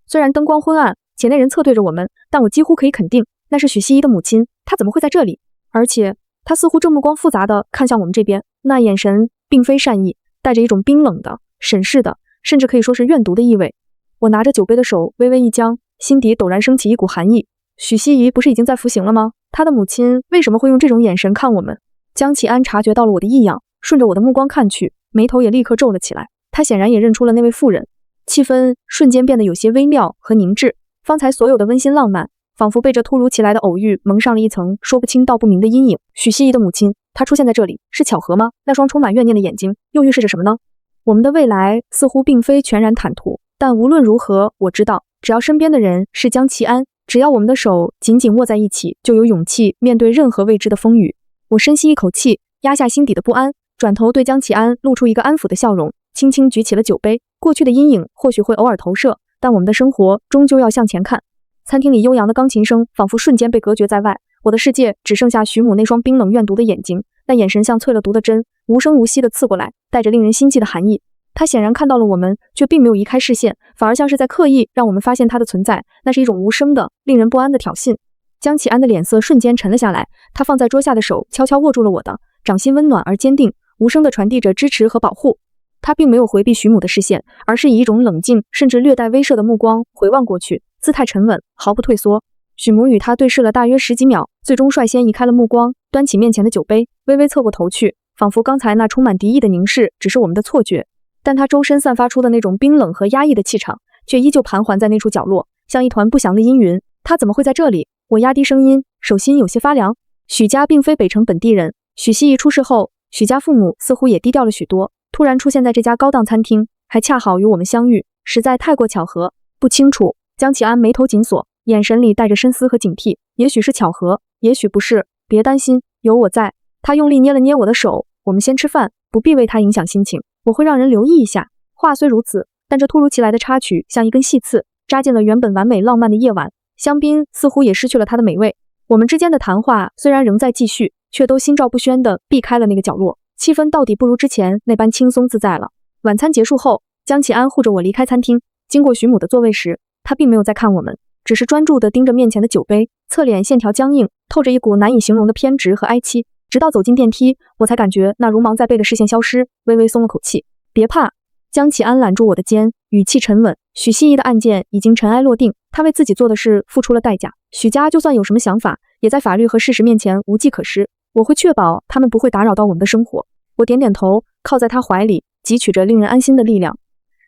虽然灯光昏暗，且那人侧对着我们，但我几乎可以肯定，那是许西怡的母亲。她怎么会在这里？而且，她似乎正目光复杂地看向我们这边，那眼神并非善意，带着一种冰冷的、审视的，甚至可以说是怨毒的意味。我拿着酒杯的手微微一僵，心底陡然升起一股寒意。许西怡不是已经在服刑了吗？他的母亲为什么会用这种眼神看我们？江启安察觉到了我的异样，顺着我的目光看去，眉头也立刻皱了起来。他显然也认出了那位妇人，气氛瞬间变得有些微妙和凝滞。方才所有的温馨浪漫，仿佛被这突如其来的偶遇蒙上了一层说不清道不明的阴影。许西怡的母亲，她出现在这里，是巧合吗？那双充满怨念的眼睛，又预示着什么呢？我们的未来似乎并非全然坦途，但无论如何，我知道，只要身边的人是江启安，只要我们的手紧紧握在一起，就有勇气面对任何未知的风雨。我深吸一口气，压下心底的不安，转头对江启安露出一个安抚的笑容，轻轻举起了酒杯。过去的阴影或许会偶尔投射，但我们的生活终究要向前看。餐厅里悠扬的钢琴声仿佛瞬间被隔绝在外，我的世界只剩下徐母那双冰冷怨毒的眼睛，那眼神像淬了毒的针，无声无息地刺过来，带着令人心悸的寒意。他显然看到了我们，却并没有移开视线，反而像是在刻意让我们发现他的存在，那是一种无声的、令人不安的挑衅。江启安的脸色瞬间沉了下来，他放在桌下的手悄悄握住了我的，掌心温暖而坚定，无声地传递着支持和保护。他并没有回避徐母的视线，而是以一种冷静甚至略带威慑的目光回望过去，姿态沉稳，毫不退缩。许母与他对视了大约10几秒，最终率先移开了目光，端起面前的酒杯，微微侧过头去，仿佛刚才那充满敌意的凝视只是我们的错觉。但他周身散发出的那种冰冷和压抑的气场，却依旧盘桓在那处角落，像一团不祥的阴云。他怎么会在这里？我压低声音，手心有些发凉。许家并非北城本地人，许西怡出事后，许家父母似乎也低调了许多，突然出现在这家高档餐厅，还恰好与我们相遇，实在太过巧合。不清楚。江启安眉头紧锁，眼神里带着深思和警惕。也许是巧合，也许不是，别担心，有我在。他用力捏了捏我的手，我们先吃饭，不必为他影响心情。我会让人留意一下。话虽如此，但这突如其来的插曲像一根细刺，扎进了原本完美浪漫的夜晚。香槟似乎也失去了它的美味。我们之间的谈话虽然仍在继续，却都心照不宣地避开了那个角落，气氛到底不如之前那般轻松自在了。晚餐结束后，江启安护着我离开餐厅，经过徐母的座位时，他并没有再看我们，只是专注地盯着面前的酒杯，侧脸线条僵硬，透着一股难以形容的偏执和哀戚。直到走进电梯，我才感觉那如芒在背的视线消失，微微松了口气。别怕，江启安揽住我的肩，语气沉稳。许西怡的案件已经尘埃落定，他他为自己做的事付出了代价。许家就算有什么想法，也在法律和事实面前无计可施。我会确保他们不会打扰到我们的生活。我点点头，靠在他怀里，汲取着令人安心的力量。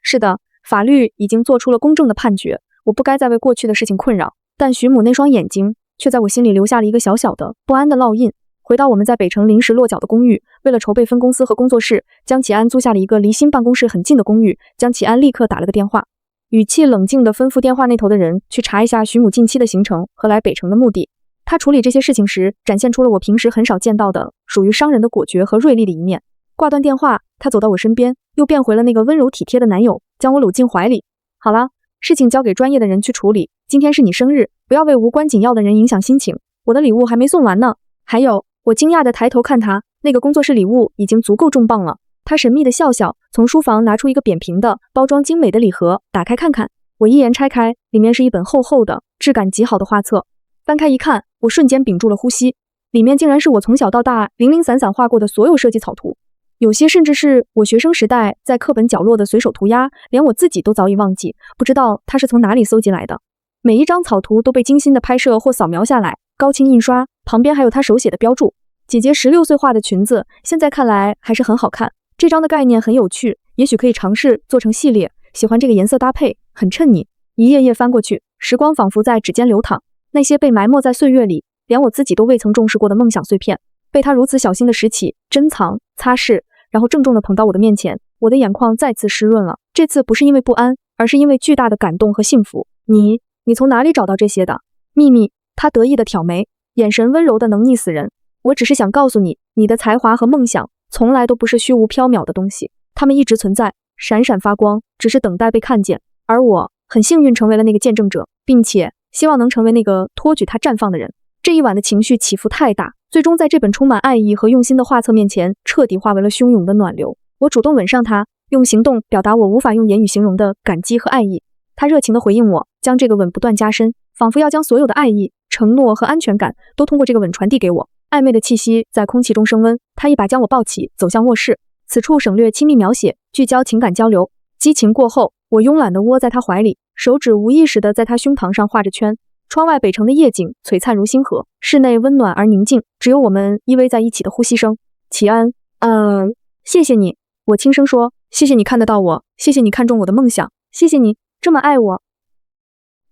是的，法律已经做出了公正的判决，我不该再为过去的事情困扰。但徐母那双眼睛却在我心里留下了一个小小的不安的烙印。回到我们在北城临时落脚的公寓，为了筹备分公司和工作室，江启安租下了一个离新办公室很近的公寓。江启安立刻打了个电话，语气冷静地吩咐电话那头的人去查一下徐母近期的行程和来北城的目的。他处理这些事情时，展现出了我平时很少见到的属于商人的果决和锐利的一面。挂断电话，他走到我身边，又变回了那个温柔体贴的男友，将我搂进怀里。好了，事情交给专业的人去处理。今天是你生日，不要为无关紧要的人影响心情。我的礼物还没送完呢。还有，我惊讶地抬头看他，那个工作室礼物已经足够重磅了。他神秘地笑笑，从书房拿出一个扁平的、包装精美的礼盒，打开看看。我一言拆开，里面是一本厚厚的、质感极好的画册。翻开一看，我瞬间屏住了呼吸，里面竟然是我从小到大零零散散画过的所有设计草图，有些甚至是我学生时代在课本角落的随手涂鸦，连我自己都早已忘记，不知道他是从哪里搜集来的。每一张草图都被精心的拍摄或扫描下来，高清印刷，旁边还有他手写的标注。姐姐16岁画的裙子，现在看来还是很好看。这张的概念很有趣，也许可以尝试做成系列。喜欢这个颜色搭配，很衬你。一页页翻过去，时光仿佛在指尖流淌，那些被埋没在岁月里，连我自己都未曾重视过的梦想碎片，被他如此小心的拾起、珍藏、擦拭，然后郑重地捧到我的面前。我的眼眶再次湿润了，这次不是因为不安，而是因为巨大的感动和幸福。你从哪里找到这些的？秘密。他得意地挑眉，眼神温柔的能溺死人。我只是想告诉你，你的才华和梦想从来都不是虚无缥缈的东西，它们一直存在，闪闪发光，只是等待被看见。而我很幸运成为了那个见证者，并且希望能成为那个托举它绽放的人。这一晚的情绪起伏太大，最终在这本充满爱意和用心的画册面前，彻底化为了汹涌的暖流。我主动吻上他，用行动表达我无法用言语形容的感激和爱意。他热情地回应我，将这个吻不断加深，仿佛要将所有的爱意、承诺和安全感都通过这个吻传递给我。暧昧的气息在空气中升温，他一把将我抱起，走向卧室。此处省略亲密描写，聚焦情感交流。激情过后，我慵懒地窝在他怀里，手指无意识地在他胸膛上画着圈。窗外北城的夜景璀璨如星河，室内温暖而宁静，只有我们依偎在一起的呼吸声。启安，谢谢你，我轻声说，谢谢你看得到我，谢谢你看中我的梦想，谢谢你这么爱我。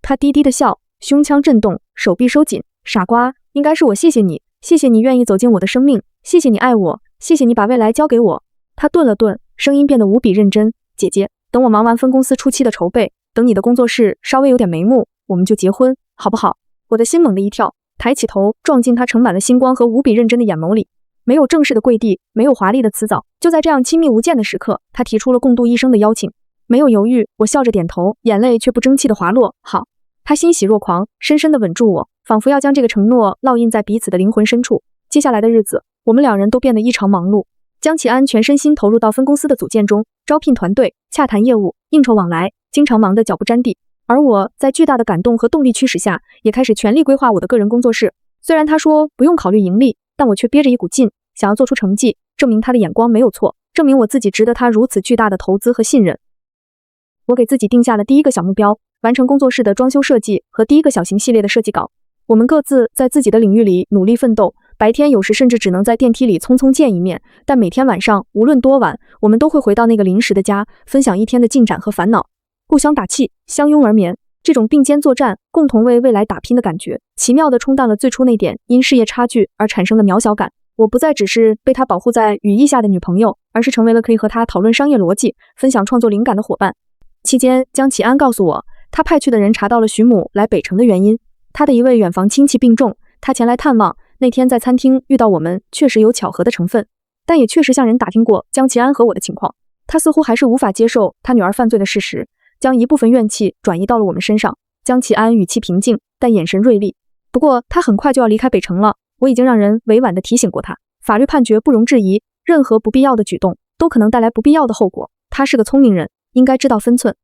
他低低的笑，胸腔震动，手臂收紧。傻瓜，应该是我谢谢你，谢谢你愿意走进我的生命，谢谢你爱我，谢谢你把未来交给我。他顿了顿，声音变得无比认真。姐姐，等我忙完分公司初期的筹备，等你的工作室稍微有点眉目，我们就结婚，好不好？我的心猛地一跳，抬起头撞进他盛满了星光和无比认真的眼眸里。没有正式的跪地，没有华丽的辞藻，就在这样亲密无间的时刻，他提出了共度一生的邀请。没有犹豫，我笑着点头，眼泪却不争气的滑落。好。他欣喜若狂，深深地吻住我，仿佛要将这个承诺烙印在彼此的灵魂深处。接下来的日子，我们两人都变得异常忙碌。江启安全身心投入到分公司的组建中，招聘团队、洽谈业务、应酬往来，经常忙得脚不沾地。而我在巨大的感动和动力驱使下，也开始全力规划我的个人工作室。虽然他说不用考虑盈利，但我却憋着一股劲，想要做出成绩，证明他的眼光没有错，证明我自己值得他如此巨大的投资和信任。我给自己定下了第一个小目标，完成工作室的装修设计和第一个小型系列的设计稿。我们各自在自己的领域里努力奋斗，白天有时甚至只能在电梯里匆匆见一面，但每天晚上无论多晚，我们都会回到那个临时的家，分享一天的进展和烦恼，互相打气，相拥而眠。这种并肩作战，共同为未来打拼的感觉，奇妙地冲淡了最初那点因事业差距而产生的渺小感。我不再只是被他保护在羽翼下的女朋友，而是成为了可以和他讨论商业逻辑、分享创作灵感的伙伴。期间，江启安告诉我，他派去的人查到了徐母来北城的原因。他的一位远房亲戚病重，他前来探望。那天在餐厅遇到我们，确实有巧合的成分，但也确实向人打听过江启安和我的情况。他似乎还是无法接受他女儿犯罪的事实，将一部分怨气转移到了我们身上。江启安语气平静，但眼神锐利。不过他很快就要离开北城了，我已经让人委婉地提醒过他，法律判决不容置疑，任何不必要的举动都可能带来不必要的后果。他是个聪明人，应该知道分寸。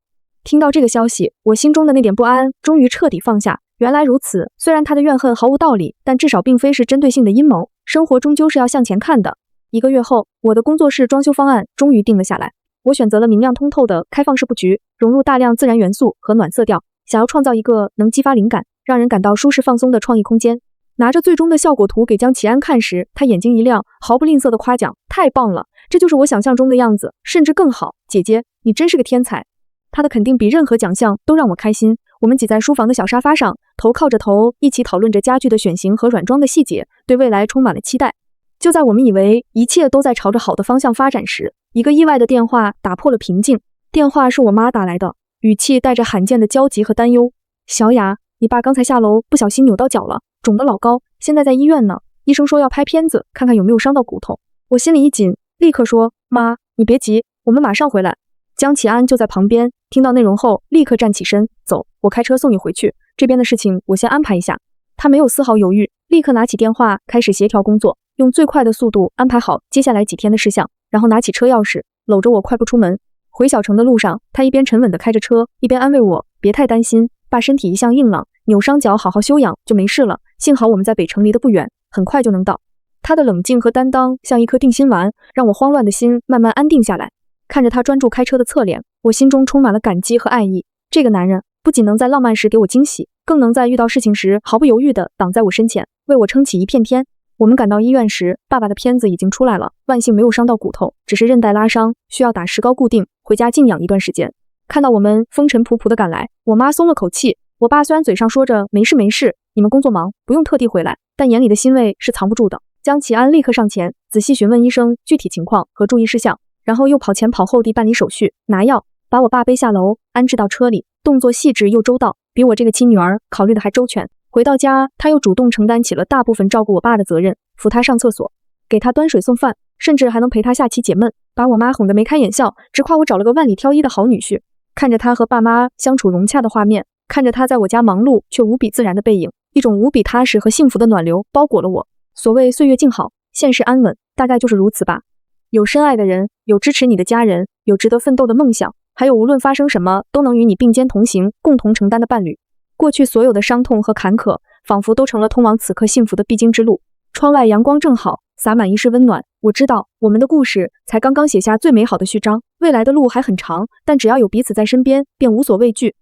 听到这个消息，我心中的那点不安终于彻底放下。原来如此，虽然他的怨恨毫无道理，但至少并非是针对性的阴谋。生活终究是要向前看的。1个月后，我的工作室装修方案终于定了下来。我选择了明亮通透的开放式布局，融入大量自然元素和暖色调。想要创造一个能激发灵感，让人感到舒适放松的创意空间。拿着最终的效果图给江启安看时，他眼睛一亮，毫不吝啬的夸奖：“太棒了，这就是我想象中的样子，甚至更好。姐姐，你真是个天才。”他的肯定比任何奖项都让我开心。我们挤在书房的小沙发上，头靠着头，一起讨论着家具的选型和软装的细节，对未来充满了期待。就在我们以为一切都在朝着好的方向发展时，一个意外的电话打破了平静。电话是我妈打来的，语气带着罕见的焦急和担忧：“小雅，你爸刚才下楼不小心扭到脚了，肿得老高，现在在医院呢。医生说要拍片子，看看有没有伤到骨头。”我心里一紧，立刻说：“妈，你别急，我们马上回来。”江启安就在旁边，听到内容后立刻站起身：“走，我开车送你回去，这边的事情我先安排一下。”他没有丝毫犹豫，立刻拿起电话开始协调工作，用最快的速度安排好接下来几天的事项，然后拿起车钥匙，搂着我快步出门。回小城的路上，他一边沉稳地开着车，一边安慰我：“别太担心，爸身体一向硬朗，扭伤脚好好休养就没事了。幸好我们在北城离得不远，很快就能到。”他的冷静和担当像一颗定心丸，让我慌乱的心慢慢安定下来。看着他专注开车的侧脸，我心中充满了感激和爱意。这个男人不仅能在浪漫时给我惊喜，更能在遇到事情时毫不犹豫地挡在我身前，为我撑起一片天。我们赶到医院时，爸爸的片子已经出来了，万幸没有伤到骨头，只是韧带拉伤，需要打石膏固定，回家静养一段时间。看到我们风尘仆仆地赶来，我妈松了口气。我爸虽然嘴上说着没事没事，你们工作忙，不用特地回来，但眼里的欣慰是藏不住的。江启安立刻上前，仔细询问医生具体情况和注意事项，然后又跑前跑后地办理手续，拿药，把我爸背下楼，安置到车里，动作细致又周到，比我这个亲女儿考虑的还周全。回到家，他又主动承担起了大部分照顾我爸的责任，扶他上厕所，给他端水送饭，甚至还能陪他下棋解闷，把我妈哄得眉开眼笑，直夸我找了个万里挑一的好女婿。看着他和爸妈相处融洽的画面，看着他在我家忙碌却无比自然的背影，一种无比踏实和幸福的暖流包裹了我。所谓岁月静好，现世安稳，大概就是如此吧。有深爱的人，有支持你的家人，有值得奋斗的梦想，还有无论发生什么都能与你并肩同行，共同承担的伴侣。过去所有的伤痛和坎坷，仿佛都成了通往此刻幸福的必经之路。窗外阳光正好，洒满一世温暖。我知道，我们的故事才刚刚写下最美好的序章，未来的路还很长，但只要有彼此在身边，便无所畏惧。